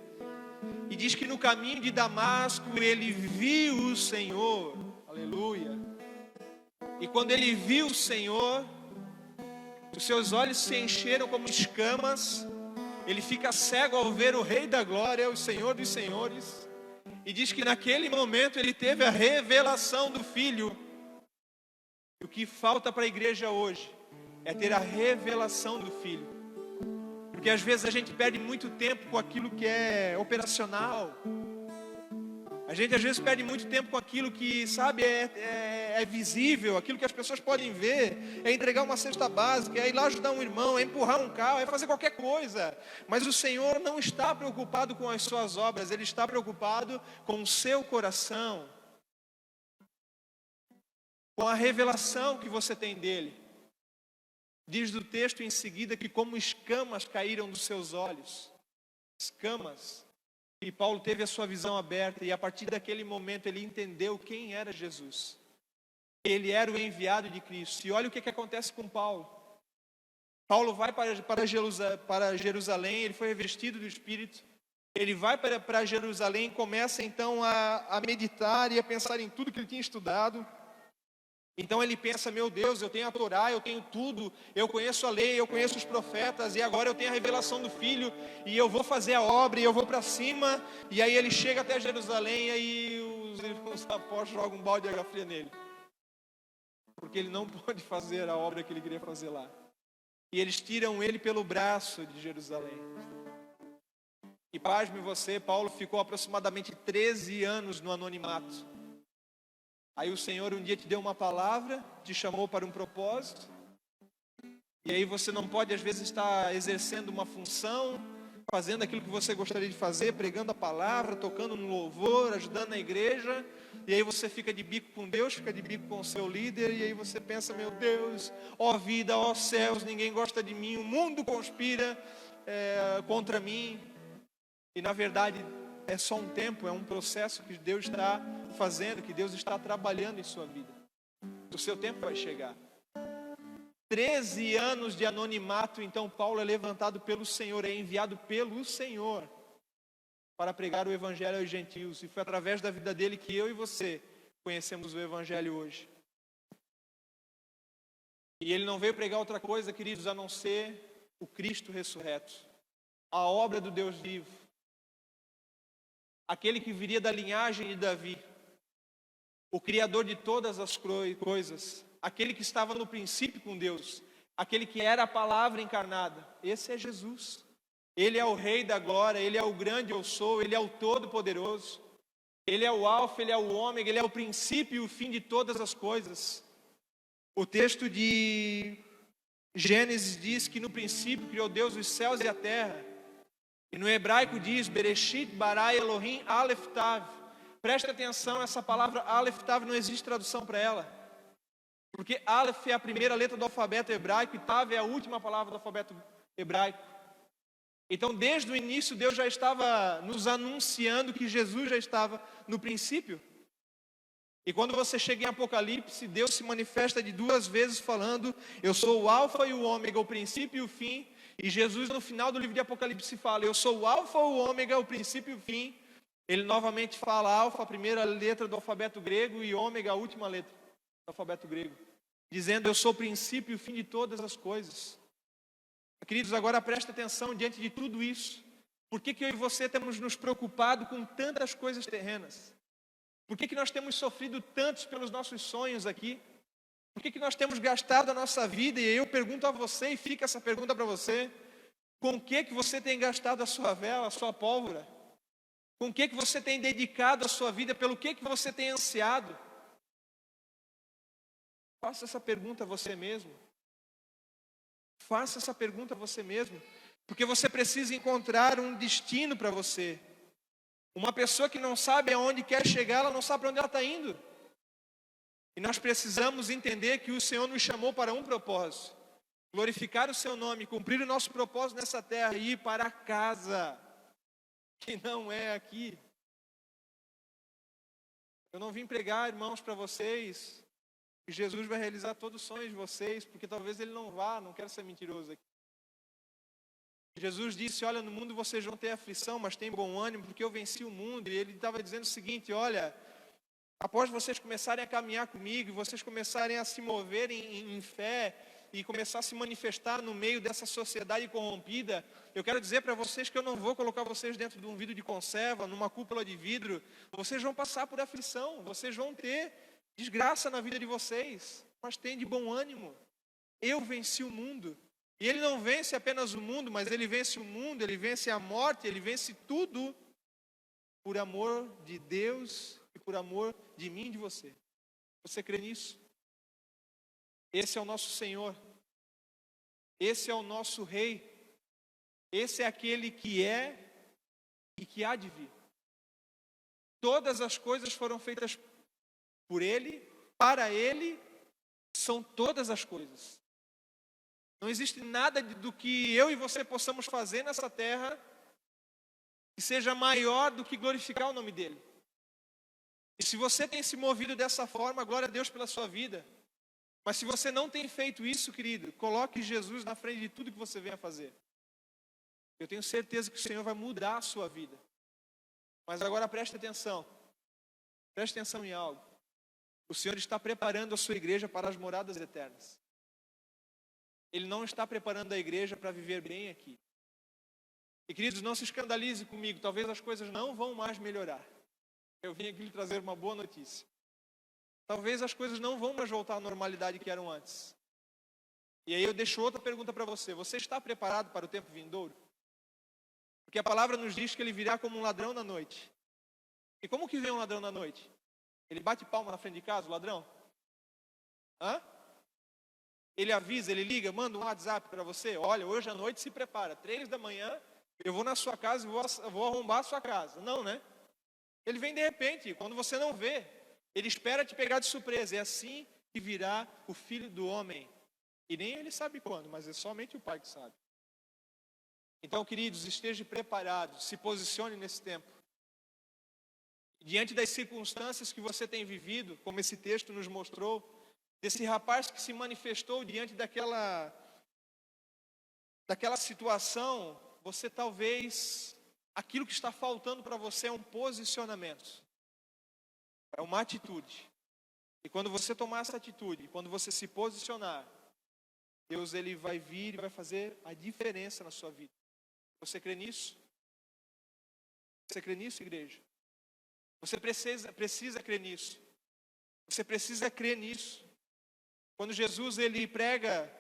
E diz que no caminho de Damasco ele viu o Senhor. Aleluia. E quando ele viu o Senhor, os seus olhos se encheram como escamas. Ele fica cego ao ver o Rei da Glória, o Senhor dos Senhores. E diz que naquele momento ele teve a revelação do Filho. E o que falta para a igreja hoje é ter a revelação do Filho. Porque às vezes a gente perde muito tempo com aquilo que é operacional. A gente às vezes perde muito tempo com aquilo que, sabe, é visível, aquilo que as pessoas podem ver. É entregar uma cesta básica, é ir lá ajudar um irmão, é empurrar um carro, é fazer qualquer coisa. Mas o Senhor não está preocupado com as suas obras, Ele está preocupado com o seu coração. Com a revelação que você tem dEle. Diz do texto em seguida que como escamas caíram dos seus olhos. Escamas. E Paulo teve a sua visão aberta e a partir daquele momento ele entendeu quem era Jesus. Ele era o enviado de Cristo. E olha o que acontece com Paulo. Paulo vai para Jerusalém, ele foi revestido do Espírito. Ele vai para Jerusalém e começa então a meditar e a pensar em tudo que ele tinha estudado. Então ele pensa, meu Deus, eu tenho a Torá, eu tenho tudo, eu conheço a lei, eu conheço os profetas, e agora eu tenho a revelação do Filho, e eu vou fazer a obra, e eu vou para cima. E aí ele chega até Jerusalém, e aí os apóstolos jogam um balde de água fria nele. Porque ele não pode fazer a obra que ele queria fazer lá. E eles tiram ele pelo braço de Jerusalém. E pasme você, Paulo ficou aproximadamente 13 anos no anonimato. Aí o Senhor um dia te deu uma palavra, te chamou para um propósito. E aí você não pode às vezes estar exercendo uma função, fazendo aquilo que você gostaria de fazer, pregando a palavra, tocando no louvor, ajudando na igreja. E aí você fica de bico com Deus, fica de bico com o seu líder. E aí você pensa, meu Deus, ó vida, ó céus, ninguém gosta de mim, o mundo conspira contra mim. E na verdade é só um tempo, é um processo que Deus está fazendo, que Deus está trabalhando em sua vida. O seu tempo vai chegar. 13 anos de anonimato, então Paulo é levantado pelo Senhor, é enviado pelo Senhor para pregar o Evangelho aos gentios. E foi através da vida dele que eu e você conhecemos o Evangelho hoje. E ele não veio pregar outra coisa, queridos, a não ser o Cristo ressurreto, a obra do Deus vivo. Aquele que viria da linhagem de Davi, o Criador de todas as coisas, aquele que estava no princípio com Deus, aquele que era a palavra encarnada. Esse é Jesus. Ele é o Rei da Glória, Ele é o grande eu sou, Ele é o Todo-Poderoso. Ele é o Alfa, Ele é o Ômega, Ele é o princípio e o fim de todas as coisas. O texto de Gênesis diz que no princípio criou Deus os céus e a terra. E no hebraico diz, Bereshit bara Elohim Aleph Tav. Preste atenção, essa palavra Aleph Tav não existe tradução para ela. Porque Aleph é a primeira letra do alfabeto hebraico e Tav é a última palavra do alfabeto hebraico. Então desde o início Deus já estava nos anunciando que Jesus já estava no princípio. E quando você chega em Apocalipse, Deus se manifesta de duas vezes falando, eu sou o Alfa e o Ômega, o princípio e o fim. E Jesus, no final do livro de Apocalipse, fala: eu sou o alfa, o ômega, o princípio e o fim. Ele novamente fala alfa, a primeira letra do alfabeto grego, e ômega, a última letra do alfabeto grego, dizendo: eu sou o princípio e o fim de todas as coisas. Queridos, agora presta atenção diante de tudo isso. Por que eu e você temos nos preocupado com tantas coisas terrenas? Por que nós temos sofrido tantos pelos nossos sonhos aqui? Por que nós temos gastado a nossa vida? E eu pergunto a você, e fica essa pergunta para você: com o que você tem gastado a sua vela, a sua pólvora? Com o que você tem dedicado a sua vida? Pelo que você tem ansiado? Faça essa pergunta a você mesmo. Faça essa pergunta a você mesmo. Porque você precisa encontrar um destino para você. Uma pessoa que não sabe aonde quer chegar, ela não sabe para onde ela está indo. E nós precisamos entender que o Senhor nos chamou para um propósito: glorificar o seu nome, cumprir o nosso propósito nessa terra e ir para casa, que não é aqui. Eu não vim pregar, irmãos, para vocês que Jesus vai realizar todos os sonhos de vocês, porque talvez Ele não vá, não quero ser mentiroso aqui. Jesus disse: olha, no mundo vocês vão ter aflição, mas tem bom ânimo, porque eu venci o mundo. E Ele estava dizendo o seguinte: olha, após vocês começarem a caminhar comigo, e vocês começarem a se moverem em fé, e começar a se manifestar no meio dessa sociedade corrompida, eu quero dizer para vocês que eu não vou colocar vocês dentro de um vidro de conserva, numa cúpula de vidro. Vocês vão passar por aflição, vocês vão ter desgraça na vida de vocês, mas tem de bom ânimo. Eu venci o mundo. E Ele não vence apenas o mundo, mas Ele vence o mundo, Ele vence a morte, Ele vence tudo por amor de Deus e por amor de mim e de você. Você crê nisso? Esse é o nosso Senhor. Esse é o nosso Rei. Esse é aquele que é e que há de vir. Todas as coisas foram feitas por Ele, para Ele, são todas as coisas. Não existe nada do que eu e você possamos fazer nessa terra que seja maior do que glorificar o nome dEle. E se você tem se movido dessa forma, glória a Deus pela sua vida. Mas se você não tem feito isso, querido, coloque Jesus na frente de tudo que você venha fazer. Eu tenho certeza que o Senhor vai mudar a sua vida. Mas agora preste atenção. Preste atenção em algo. O Senhor está preparando a sua igreja para as moradas eternas. Ele não está preparando a igreja para viver bem aqui. E queridos, não se escandalize comigo. Talvez as coisas não vão mais melhorar. Eu vim aqui lhe trazer uma boa notícia. Talvez as coisas não vão mais voltar à normalidade que eram antes. E aí eu deixo outra pergunta para você. Você está preparado para o tempo vindouro? Porque a palavra nos diz que Ele virá como um ladrão na noite. E como que vem um ladrão na noite? Ele bate palma na frente de casa, o ladrão? Hã? Ele avisa, ele liga, manda um WhatsApp para você: olha, hoje à noite se prepara, 3 da manhã, eu vou na sua casa e vou arrombar a sua casa. Não, né? Ele vem de repente, quando você não vê. Ele espera te pegar de surpresa. É assim que virá o Filho do Homem. E nem Ele sabe quando, mas é somente o Pai que sabe. Então, queridos, esteja preparado, se posicione nesse tempo. Diante das circunstâncias que você tem vivido, como esse texto nos mostrou, desse rapaz que se manifestou diante daquela situação, você talvez, aquilo que está faltando para você é um posicionamento, é uma atitude. E quando você tomar essa atitude, quando você se posicionar, Deus Ele vai vir e vai fazer a diferença na sua vida. Você crê nisso? Você crê nisso, igreja? Você precisa crer nisso. Você precisa crer nisso. Quando Jesus ele prega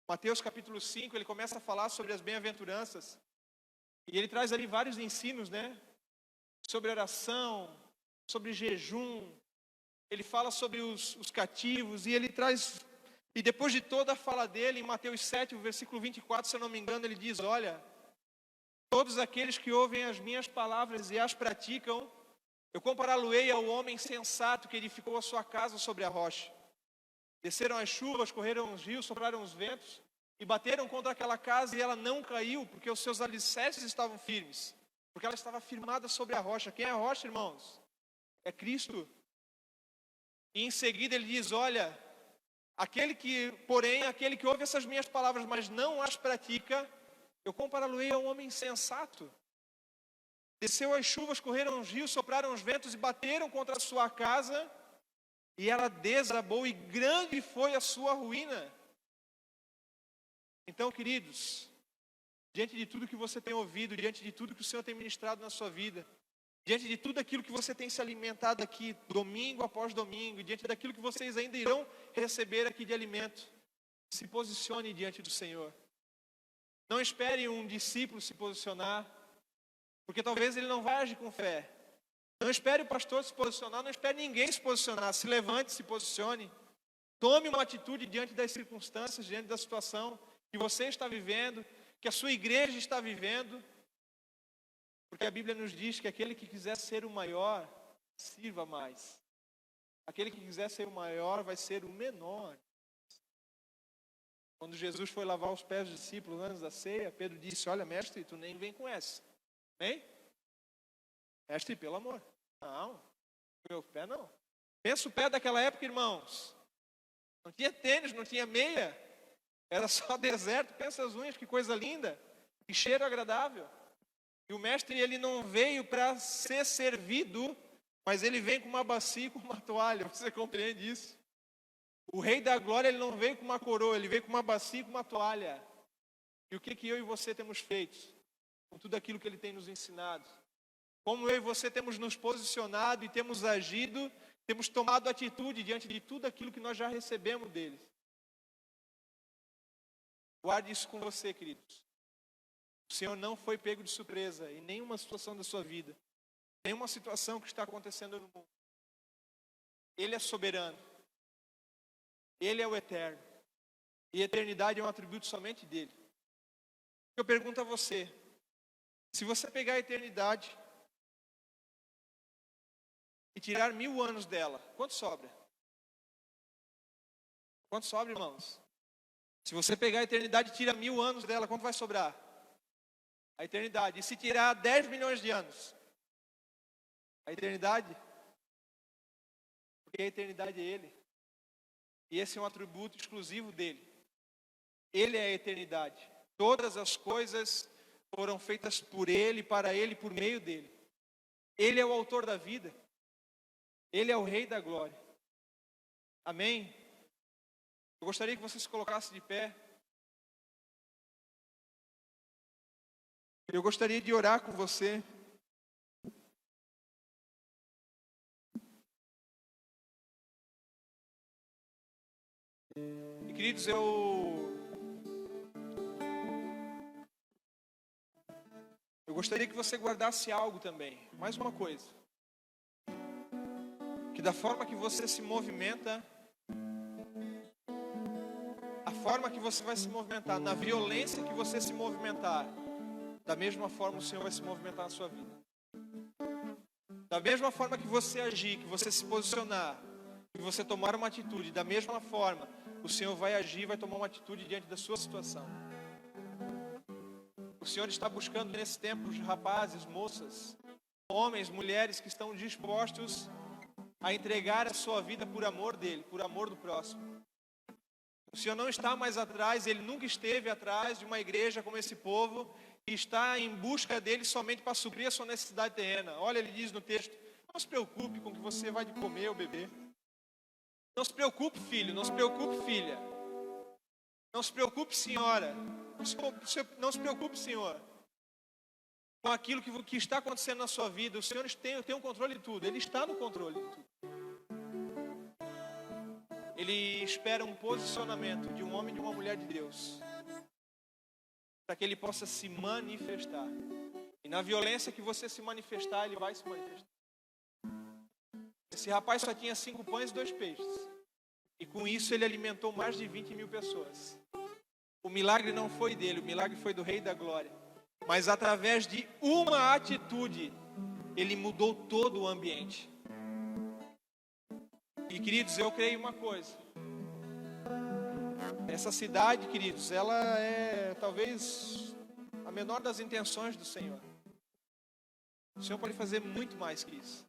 Mateus capítulo 5, ele começa a falar sobre as bem-aventuranças. E ele traz ali vários ensinos, né? Sobre oração, sobre jejum. Ele fala sobre os cativos. E ele traz... E depois de toda a fala dele, em Mateus 7, o versículo 24, se eu não me engano, ele diz: olha, todos aqueles que ouvem as minhas palavras e as praticam, eu compará-lo-ei ao homem sensato que edificou a sua casa sobre a rocha. Desceram as chuvas, correram os rios, sopraram os ventos e bateram contra aquela casa e ela não caiu, porque os seus alicerces estavam firmes, porque ela estava firmada sobre a rocha. Quem é a rocha, irmãos? É Cristo. E em seguida ele diz: olha, Aquele que ouve essas minhas palavras, mas não as pratica, eu compará-lo-ei a um homem insensato. Desceu as chuvas, correram os rios, sopraram os ventos e bateram contra a sua casa, e ela desabou, e grande foi a sua ruína. Então, queridos, diante de tudo que você tem ouvido, diante de tudo que o Senhor tem ministrado na sua vida, diante de tudo aquilo que você tem se alimentado aqui, domingo após domingo, diante daquilo que vocês ainda irão receber aqui de alimento, se posicione diante do Senhor. Não espere um discípulo se posicionar, porque talvez ele não vai agir com fé. Não espere o pastor se posicionar, não espere ninguém se posicionar. Se levante, se posicione. Tome uma atitude diante das circunstâncias, diante da situação que você está vivendo, que a sua igreja está vivendo. Porque a Bíblia nos diz que aquele que quiser ser o maior, sirva mais. Aquele que quiser ser o maior, vai ser o menor. Quando Jesus foi lavar os pés dos discípulos antes da ceia, Pedro disse: olha, mestre, tu nem vem com essa. Vem? Mestre, pelo amor. Não, meu pé não. Pensa o pé daquela época, irmãos. Não tinha tênis, não tinha meia. Era só deserto. Pensa as unhas, que coisa linda. Que cheiro agradável. E o mestre, ele não veio para ser servido, mas ele vem com uma bacia e com uma toalha. Você compreende isso? O Rei da Glória, ele não veio com uma coroa, ele veio com uma bacia e com uma toalha. E o que eu e você temos feito com tudo aquilo que ele tem nos ensinado? Como eu e você temos nos posicionado e temos agido, temos tomado atitude diante de tudo aquilo que nós já recebemos deles. Guarde isso com você, queridos. O Senhor não foi pego de surpresa em nenhuma situação da sua vida, nenhuma situação que está acontecendo no mundo. Ele é soberano. Ele é o eterno. E a eternidade é um atributo somente dele. Eu pergunto a você, se você pegar a eternidade e tirar 1000 anos dela, quanto sobra? Quanto sobra, irmãos? Se você pegar a eternidade e tira 1000 anos dela, quanto vai sobrar? A eternidade. E se tirar 10 milhões de anos? A eternidade? Porque a eternidade é ele. E esse é um atributo exclusivo dele. Ele é a eternidade. Todas as coisas foram feitas por ele, para ele, por meio dele. Ele é o autor da vida. Ele é o Rei da Glória. Amém? Eu gostaria que você se colocasse de pé. Eu gostaria de orar com você. E queridos, eu gostaria que você guardasse algo também. Mais uma coisa. Que da forma que você se movimenta, a forma que você vai se movimentar, na violência que você se movimentar, da mesma forma o Senhor vai se movimentar na sua vida. Da mesma forma que você agir, que você se posicionar, que você tomar uma atitude, da mesma forma o Senhor vai agir, vai tomar uma atitude diante da sua situação. O Senhor está buscando nesse tempo rapazes, moças, homens, mulheres que estão dispostos a entregar a sua vida por amor dele, por amor do próximo. O Senhor não está mais atrás, ele nunca esteve atrás de uma igreja como esse povo, que está em busca dele somente para suprir a sua necessidade terrena. Olha, ele diz no texto: não se preocupe com o que você vai de comer ou beber. Não se preocupe, filho, não se preocupe, filha. Não se preocupe, senhora. Não se preocupe, senhor, com aquilo que está acontecendo na sua vida. O Senhor tem o controle de tudo. Ele está no controle de tudo. Ele espera um posicionamento de um homem e de uma mulher de Deus, para que ele possa se manifestar. E na violência que você se manifestar, ele vai se manifestar. Esse rapaz só tinha 5 pães e 2 peixes. E com isso ele alimentou mais de 20.000 pessoas. O milagre não foi dele, o milagre foi do Rei da Glória. Mas através de uma atitude, ele mudou todo o ambiente. E queridos, eu creio uma coisa. Essa cidade, queridos, ela é talvez a menor das intenções do Senhor. O Senhor pode fazer muito mais que isso.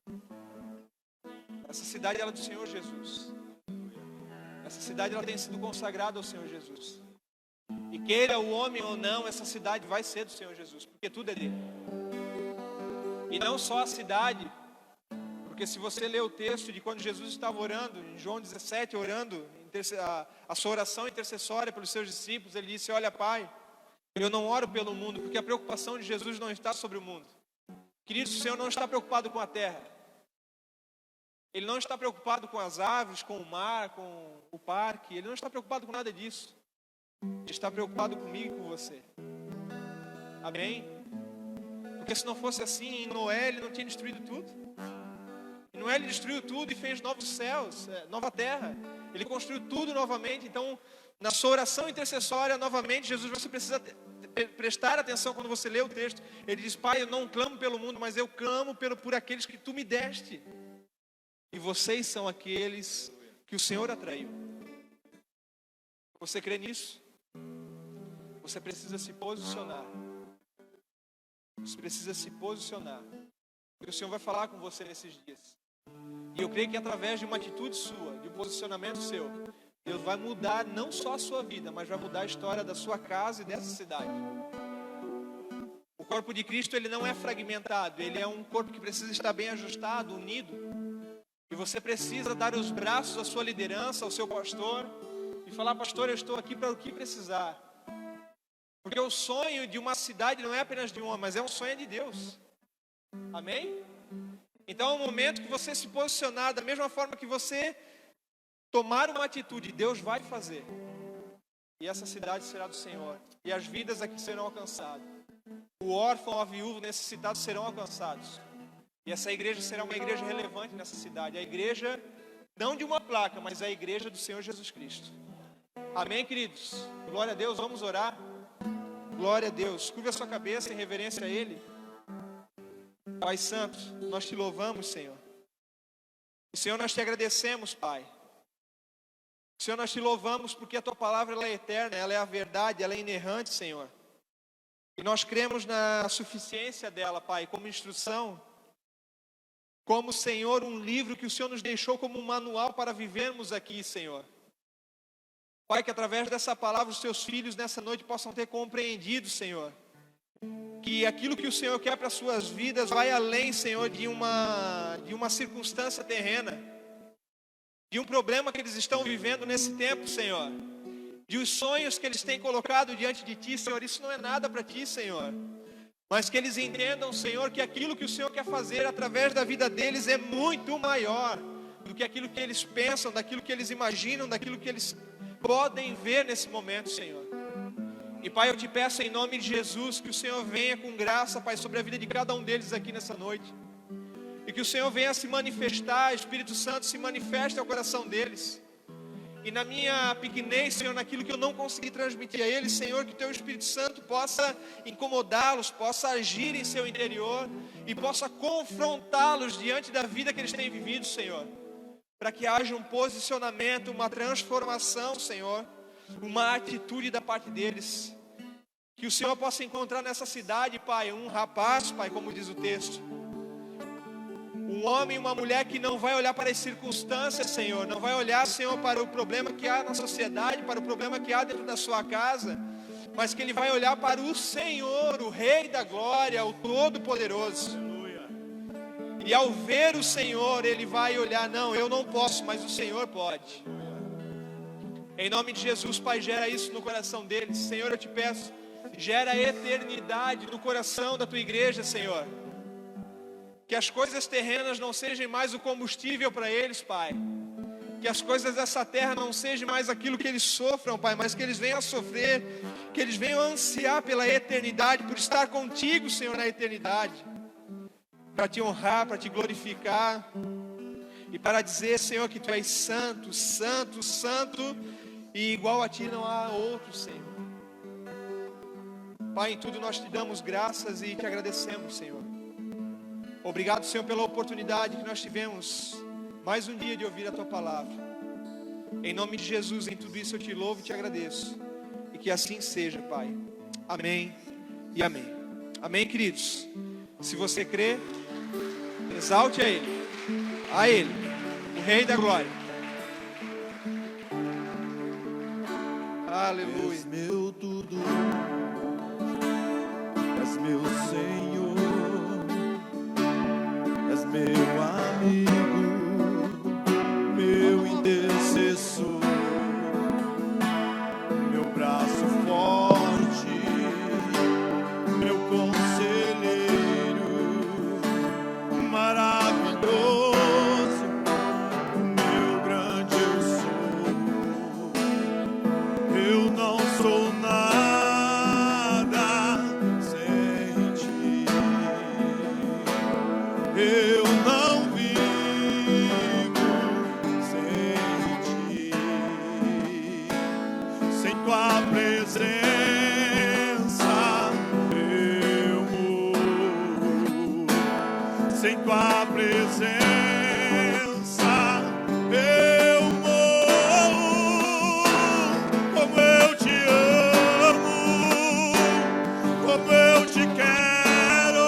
Essa cidade, ela é do Senhor Jesus. essa cidade ela tem sido consagrada ao Senhor Jesus. E queira o homem ou não, essa cidade vai ser do Senhor Jesus, porque tudo é dele. E não só a cidade, porque se você ler o texto de quando Jesus estava orando, em João 17, orando, a sua oração intercessória pelos seus discípulos, ele disse: olha, Pai, eu não oro pelo mundo, porque a preocupação de Jesus não está sobre o mundo. Queridos, o Senhor não está preocupado com a terra. Ele não está preocupado com as aves, com o mar, com o parque. Ele não está preocupado com nada disso. Ele está preocupado comigo e com você. Amém? Porque se não fosse assim, em Noé ele não tinha destruído tudo. Em Noé ele destruiu tudo e fez novos céus, nova terra. Ele construiu tudo novamente. Então, na sua oração intercessória, novamente, Jesus, você precisa prestar atenção quando você lê o texto. Ele diz: Pai, eu não clamo pelo mundo, mas eu clamo por aqueles que Tu me deste. E vocês são aqueles que o Senhor atraiu. Você crê nisso? Você precisa se posicionar. Você precisa se posicionar. E o Senhor vai falar com você nesses dias. E eu creio que através de uma atitude sua, de um posicionamento seu, Deus vai mudar não só a sua vida, mas vai mudar a história da sua casa e dessa cidade. O corpo de Cristo, ele não é fragmentado. Ele é um corpo que precisa estar bem ajustado, unido. E você precisa dar os braços à sua liderança, ao seu pastor, e falar: pastor, eu estou aqui para o que precisar. Porque o sonho de uma cidade não é apenas de um homem, mas é um sonho de Deus. Amém? Então é o momento que você se posicionar, da mesma forma que você tomar uma atitude, Deus vai fazer. E essa cidade será do Senhor. E as vidas aqui serão alcançadas. O órfão, a viúva, necessitados serão alcançados. E essa igreja será uma igreja relevante nessa cidade. A igreja, não de uma placa, mas a igreja do Senhor Jesus Cristo. Amém, queridos? Glória a Deus, vamos orar. Glória a Deus. Curva a sua cabeça em reverência a Ele. Pai Santo, nós te louvamos, Senhor. E, Senhor, nós te agradecemos, Pai. Senhor, nós te louvamos porque a Tua palavra ela é eterna, ela é a verdade, ela é inerrante, Senhor. E nós cremos na suficiência dela, Pai, como instrução. Como, Senhor, um livro que o Senhor nos deixou como um manual para vivermos aqui, Senhor. Pai, que através dessa palavra os Teus filhos nessa noite possam ter compreendido, Senhor, que aquilo que o Senhor quer para as suas vidas vai além, Senhor, de uma circunstância terrena, de um problema que eles estão vivendo nesse tempo, Senhor, de os sonhos que eles têm colocado diante de Ti, Senhor. Isso não é nada para Ti, Senhor. Mas que eles entendam, Senhor, que aquilo que o Senhor quer fazer através da vida deles é muito maior do que aquilo que eles pensam, daquilo que eles imaginam, daquilo que eles podem ver nesse momento, Senhor. E, Pai, eu te peço em nome de Jesus que o Senhor venha com graça, Pai, sobre a vida de cada um deles aqui nessa noite. E que o Senhor venha se manifestar, Espírito Santo se manifeste ao coração deles. E na minha pequenez, Senhor, naquilo que eu não consegui transmitir a eles, Senhor, que o Teu Espírito Santo possa incomodá-los, possa agir em seu interior e possa confrontá-los diante da vida que eles têm vivido, Senhor. Para que haja um posicionamento, uma transformação, Senhor, uma atitude da parte deles. Que o Senhor possa encontrar nessa cidade, Pai, um rapaz, Pai, como diz o texto. Um homem e uma mulher que não vai olhar para as circunstâncias, Senhor. Não vai olhar, Senhor, para o problema que há na sociedade, para o problema que há dentro da sua casa. Mas que ele vai olhar para o Senhor, o Rei da Glória, o Todo-Poderoso. E ao ver o Senhor, ele vai olhar: não, eu não posso, mas o Senhor pode. Em nome de Jesus, Pai, gera isso no coração deles. Senhor, eu te peço, gera eternidade no coração da Tua igreja, Senhor. Que as coisas terrenas não sejam mais o combustível para eles, Pai. Que as coisas dessa terra não sejam mais aquilo que eles sofram, Pai, mas que eles venham a sofrer, que eles venham a ansiar pela eternidade, por estar contigo, Senhor, na eternidade. Para te honrar, para te glorificar e para dizer, Senhor, que Tu és santo, santo, santo, e igual a Ti não há outro, Senhor. Pai, em tudo nós te damos graças e te agradecemos, Senhor. Obrigado, Senhor, pela oportunidade que nós tivemos mais um dia de ouvir a Tua palavra. Em nome de Jesus, em tudo isso eu te louvo e te agradeço. E que assim seja, Pai. Amém e amém. Amém, queridos? Se você crê, exalte a Ele, o Rei da Glória. Aleluia. És meu tudo, és meu Senhor, és meu amigo, meu intercessor, meu braço forte, meu conselheiro, maravilhoso, meu grande eu sou. Eu não sou nada sem ti. Eu não vivo sem ti. Sem tua presença eu morro. Sem tua presença eu morro. Como eu te amo, como eu te quero.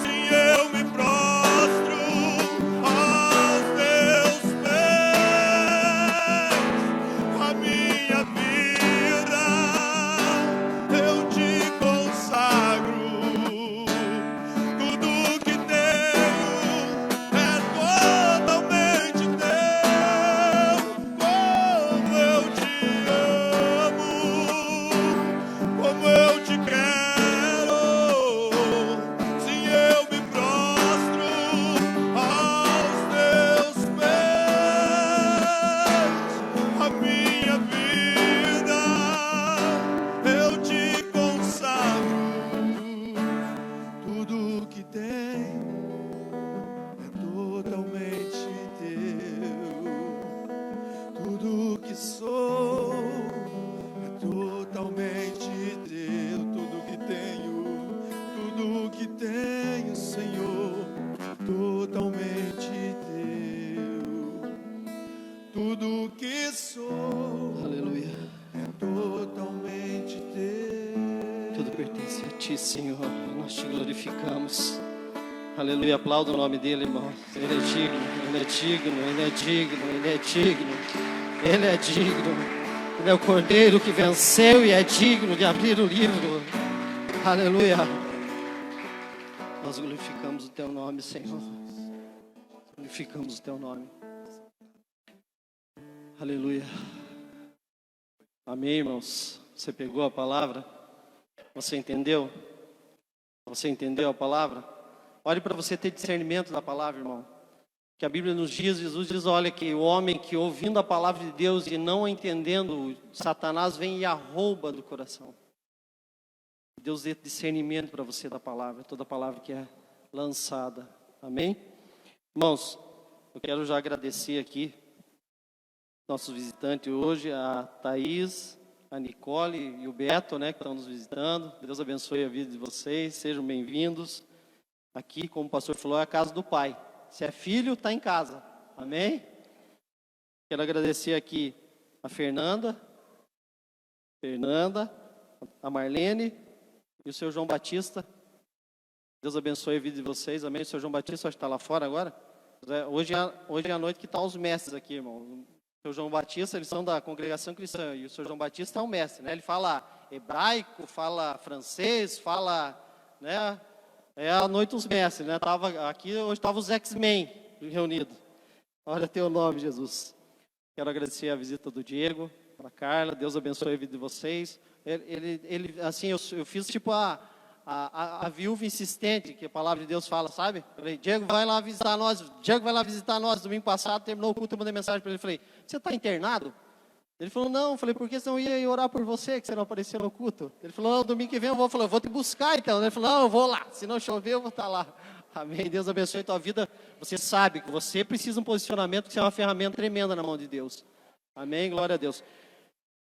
Sim, eu me prostro aos teus pés. A minha vida eu te consagro. Tudo que tenho é totalmente teu. Como eu te amo, como eu te quero. Sim, eu me prostro aos teus pés. A minha vida eu te consagro. Tudo que tenho é totalmente teu. Tudo que sou é totalmente teu. Tudo que tenho, Senhor, totalmente teu. Tudo que sou Aleluia. é totalmente teu. Tudo pertence a Ti, Senhor. Nós Te glorificamos. Aleluia. Aplauda o nome dEle, irmão. Ele é digno, Ele é digno, Ele é digno, Ele é digno. Ele é digno. Ele é o Cordeiro que venceu e é digno de abrir o livro. Aleluia. Nós glorificamos o Teu nome, Senhor. Glorificamos o Teu nome. Aleluia. Amém, irmãos. Você pegou a palavra? Você entendeu? Você entendeu a palavra? Olhe para você ter discernimento da palavra, irmão. Que a Bíblia nos diz, Jesus diz, olha, que o homem que ouvindo a palavra de Deus e não a entendendo, Satanás vem e a rouba do coração. Deus dê discernimento para você da palavra, toda palavra que é lançada. Amém? Irmãos, eu quero já agradecer aqui nossos visitantes hoje, a Thaís, a Nicole e o Beto, né, que estão nos visitando. Deus abençoe a vida de vocês, sejam bem-vindos. Aqui, como o pastor falou, é a casa do Pai. Se é filho, está em casa. Amém? Quero agradecer aqui a Fernanda, a Marlene e o seu João Batista. Deus abençoe a vida de vocês. Amém? O seu João Batista, acho que está lá fora agora. Hoje é a noite que estão os mestres aqui, irmão. O seu João Batista, eles são da congregação cristã. E o seu João Batista é um mestre, né? Ele fala hebraico, fala francês, fala, né? É a noite dos mestres, né? Tava aqui, hoje estavam os X-Men reunidos. Olha teu nome, Jesus. Quero agradecer a visita do Diego, para a Carla. Deus abençoe a vida de vocês. Ele assim, eu fiz tipo a viúva insistente, que a palavra de Deus fala, sabe? Falei, Diego, vai lá visitar nós. Diego vai lá visitar nós. Domingo passado, terminou o culto, eu mandei mensagem para ele. Falei, você está internado? Ele falou, não. Eu falei, por que senão eu ia orar por você, que você não apareceu no culto? Ele falou, não, domingo que vem eu vou. Eu falei, eu vou te buscar então. Ele falou, não, eu vou lá. Se não chover, eu vou estar lá. Amém. Deus abençoe a tua vida. Você sabe que você precisa de um posicionamento, que você é uma ferramenta tremenda na mão de Deus. Amém. Glória a Deus.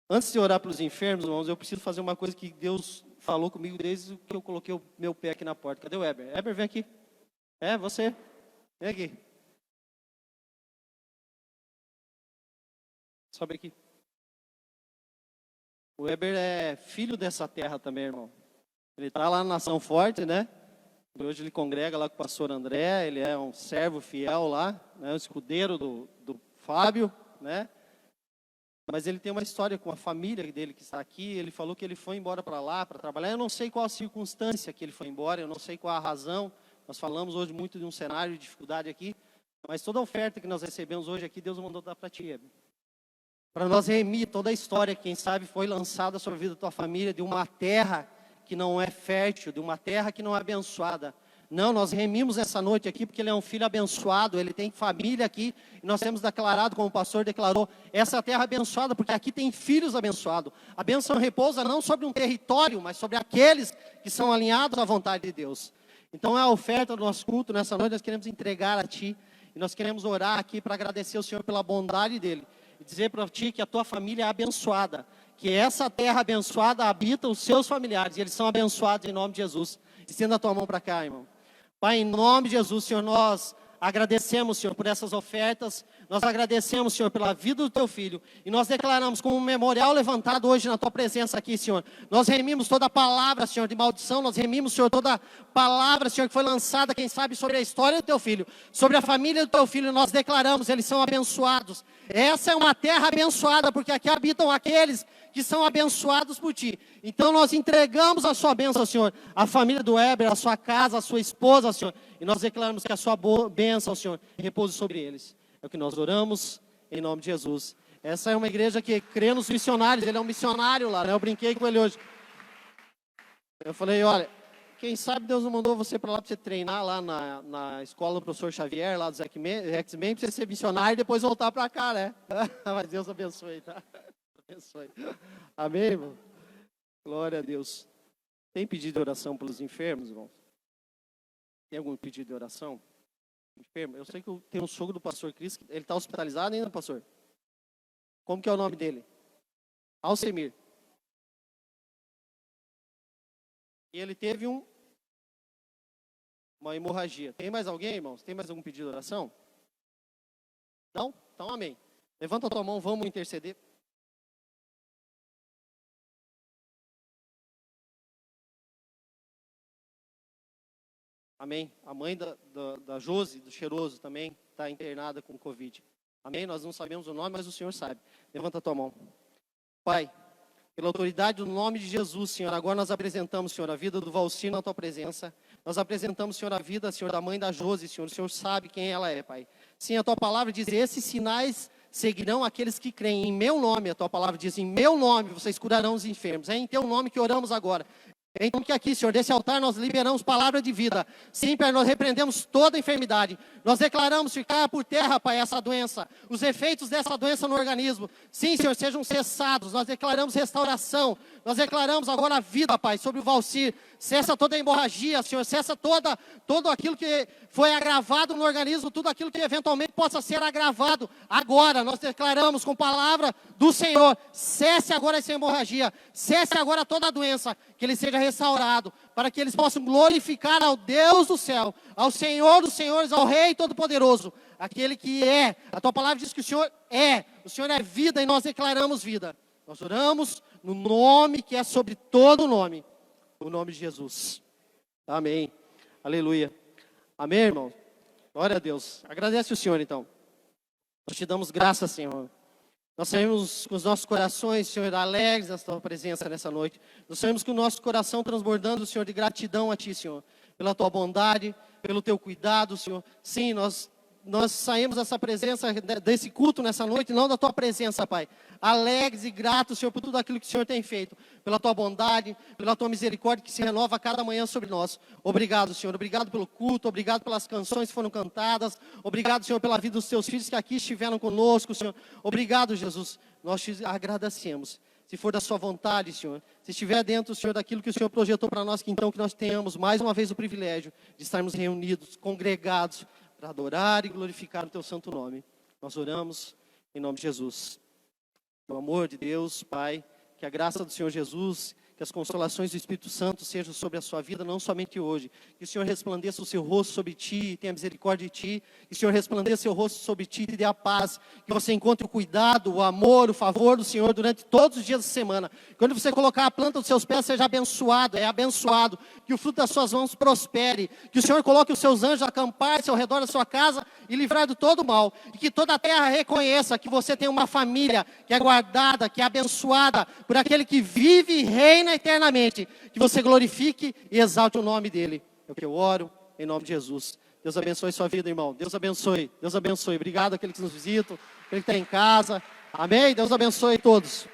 Antes de orar pelos enfermos, irmãos, eu preciso fazer uma coisa que Deus falou comigo desde que eu coloquei o meu pé aqui na porta. Cadê o Heber? Heber, vem aqui. É, você. Vem aqui. Sobe aqui. O Heber é filho dessa terra também, irmão. Ele está lá na Nação Forte, né? Hoje ele congrega lá com o pastor André. Ele é um servo fiel lá, né? Um escudeiro do Fábio, né? mas ele tem uma história com a família dele que está aqui. Ele falou que ele foi embora para lá para trabalhar. Eu não sei qual a circunstância que ele foi embora, eu não sei qual a razão. Nós falamos hoje muito de um cenário de dificuldade aqui, mas toda a oferta que nós recebemos hoje aqui, Deus mandou dar para ti, para nós remir toda a história, quem sabe foi lançada sobre a vida da tua família, de uma terra que não é fértil, de uma terra que não é abençoada. Não, nós remimos essa noite aqui porque ele é um filho abençoado, ele tem família aqui, e nós temos declarado, como o pastor declarou, essa terra abençoada, porque aqui tem filhos abençoados. A bênção repousa não sobre um território, mas sobre aqueles que são alinhados à vontade de Deus. Então é a oferta do nosso culto nessa noite, nós queremos entregar a Ti, e nós queremos orar aqui para agradecer ao Senhor pela bondade dEle, e dizer para Ti que a Tua família é abençoada, que essa terra abençoada habita os seus familiares, e eles são abençoados em nome de Jesus. Estenda a Tua mão para cá, irmão. Pai, em nome de Jesus, Senhor, nós agradecemos, Senhor, por essas ofertas, nós agradecemos, Senhor, pela vida do Teu Filho, e nós declaramos como um memorial levantado hoje na Tua presença aqui, Senhor, nós remimos toda a palavra, Senhor, de maldição, nós remimos, Senhor, toda a palavra, Senhor, que foi lançada, quem sabe, sobre a história do Teu Filho, sobre a família do Teu Filho, nós declaramos, eles são abençoados. Essa é uma terra abençoada, porque aqui habitam aqueles que são abençoados por Ti. Então nós entregamos a Sua bênção, Senhor, a família do Weber, a sua casa, a sua esposa, Senhor, e nós declaramos que a Sua bênção, Senhor, repouse sobre eles. É o que nós oramos em nome de Jesus. Essa é uma igreja que crê nos missionários, ele é um missionário lá, né? Eu brinquei com ele hoje. Eu falei, olha, quem sabe Deus não mandou você para lá para você treinar lá na escola do professor Xavier, lá dos X-Men, para você ser missionário e depois voltar para cá, né? Mas Deus abençoe, tá? Abençoe. Amém, irmão? Glória a Deus. Tem pedido de oração pelos enfermos, irmão? Tem algum pedido de oração? Enfermo? Eu sei que tem um sogro do pastor Cris, ele está hospitalizado ainda, pastor? Como que é o nome dele? Alcemir. E ele teve uma hemorragia. Tem mais alguém, irmãos? Tem mais algum pedido de oração? Não? Então, amém. Levanta a tua mão, vamos interceder. Amém. A mãe da Josi, do Cheiroso, também está internada com Covid. Amém? Nós não sabemos o nome, mas o Senhor sabe. Levanta a tua mão. Pai, pela autoridade do nome de Jesus, Senhor, agora nós apresentamos, Senhor, a vida do Valcir na Tua presença. Nós apresentamos, Senhor, a vida, Senhor, da mãe da Josi, Senhor. O Senhor sabe quem ela é, Pai. Sim, a Tua palavra diz, esses sinais seguirão aqueles que creem. Em meu nome, a Tua palavra diz, em meu nome vocês curarão os enfermos. É em Teu nome que oramos agora. Então que aqui, Senhor, desse altar nós liberamos palavra de vida. Sim, Pai, nós repreendemos toda enfermidade. Nós declaramos ficar por terra, Pai, essa doença. Os efeitos dessa doença no organismo. Sim, Senhor, sejam cessados. Nós declaramos restauração. Nós declaramos agora a vida, Pai, sobre o Valcir. Cessa toda a hemorragia, Senhor. Cessa todo aquilo que foi agravado no organismo. Tudo aquilo que eventualmente possa ser agravado. Agora, nós declaramos com palavra do Senhor. Cesse agora essa hemorragia. Cesse agora toda a doença. Que ele seja restaurado. Para que eles possam glorificar ao Deus do céu. Ao Senhor dos senhores, ao Rei Todo-Poderoso. Aquele que é. A Tua palavra diz que o Senhor é. O Senhor é vida e nós declaramos vida. Nós oramos no nome que é sobre todo nome. O nome de Jesus. Amém. Aleluia. Amém, irmão? Glória a Deus. Agradece o Senhor, então. Nós te damos graça, Senhor. Nós saímos com os nossos corações, Senhor, alegres da Tua presença nessa noite. Nós saímos com o nosso coração transbordando, Senhor, de gratidão a Ti, Senhor. Pela Tua bondade, pelo Teu cuidado, Senhor. Sim, nós saímos dessa presença, desse culto nessa noite, não da Tua presença, Pai. Alegres e gratos, Senhor, por tudo aquilo que o Senhor tem feito. Pela Tua bondade, pela Tua misericórdia que se renova a cada manhã sobre nós. Obrigado, Senhor. Obrigado pelo culto, obrigado pelas canções que foram cantadas. Obrigado, Senhor, pela vida dos Teus filhos que aqui estiveram conosco, Senhor. Obrigado, Jesus. Nós te agradecemos. Se for da Sua vontade, Senhor, se estiver dentro, Senhor, daquilo que o Senhor projetou para nós, que então que nós tenhamos mais uma vez o privilégio de estarmos reunidos, congregados, para adorar e glorificar o Teu santo nome. Nós oramos em nome de Jesus. O amor de Deus, Pai, que a graça do Senhor Jesus, que as consolações do Espírito Santo sejam sobre a sua vida, não somente hoje. Que o Senhor resplandeça o seu rosto sobre ti, e tenha misericórdia de ti. Que o Senhor resplandeça o seu rosto sobre ti e te dê a paz. Que você encontre o cuidado, o amor, o favor do Senhor durante todos os dias da semana. Quando você colocar a planta dos seus pés, seja abençoado, é abençoado. Que o fruto das suas mãos prospere. Que o Senhor coloque os seus anjos a acampar-se ao redor da sua casa e livrar de todo o mal. E que toda a terra reconheça que você tem uma família que é guardada, que é abençoada por aquele que vive e reina eternamente. Que você glorifique e exalte o nome dele. É o que eu oro em nome de Jesus. Deus abençoe sua vida, irmão. Deus abençoe. Deus abençoe. Obrigado àquele que nos visita, aquele que está em casa. Amém? Deus abençoe todos.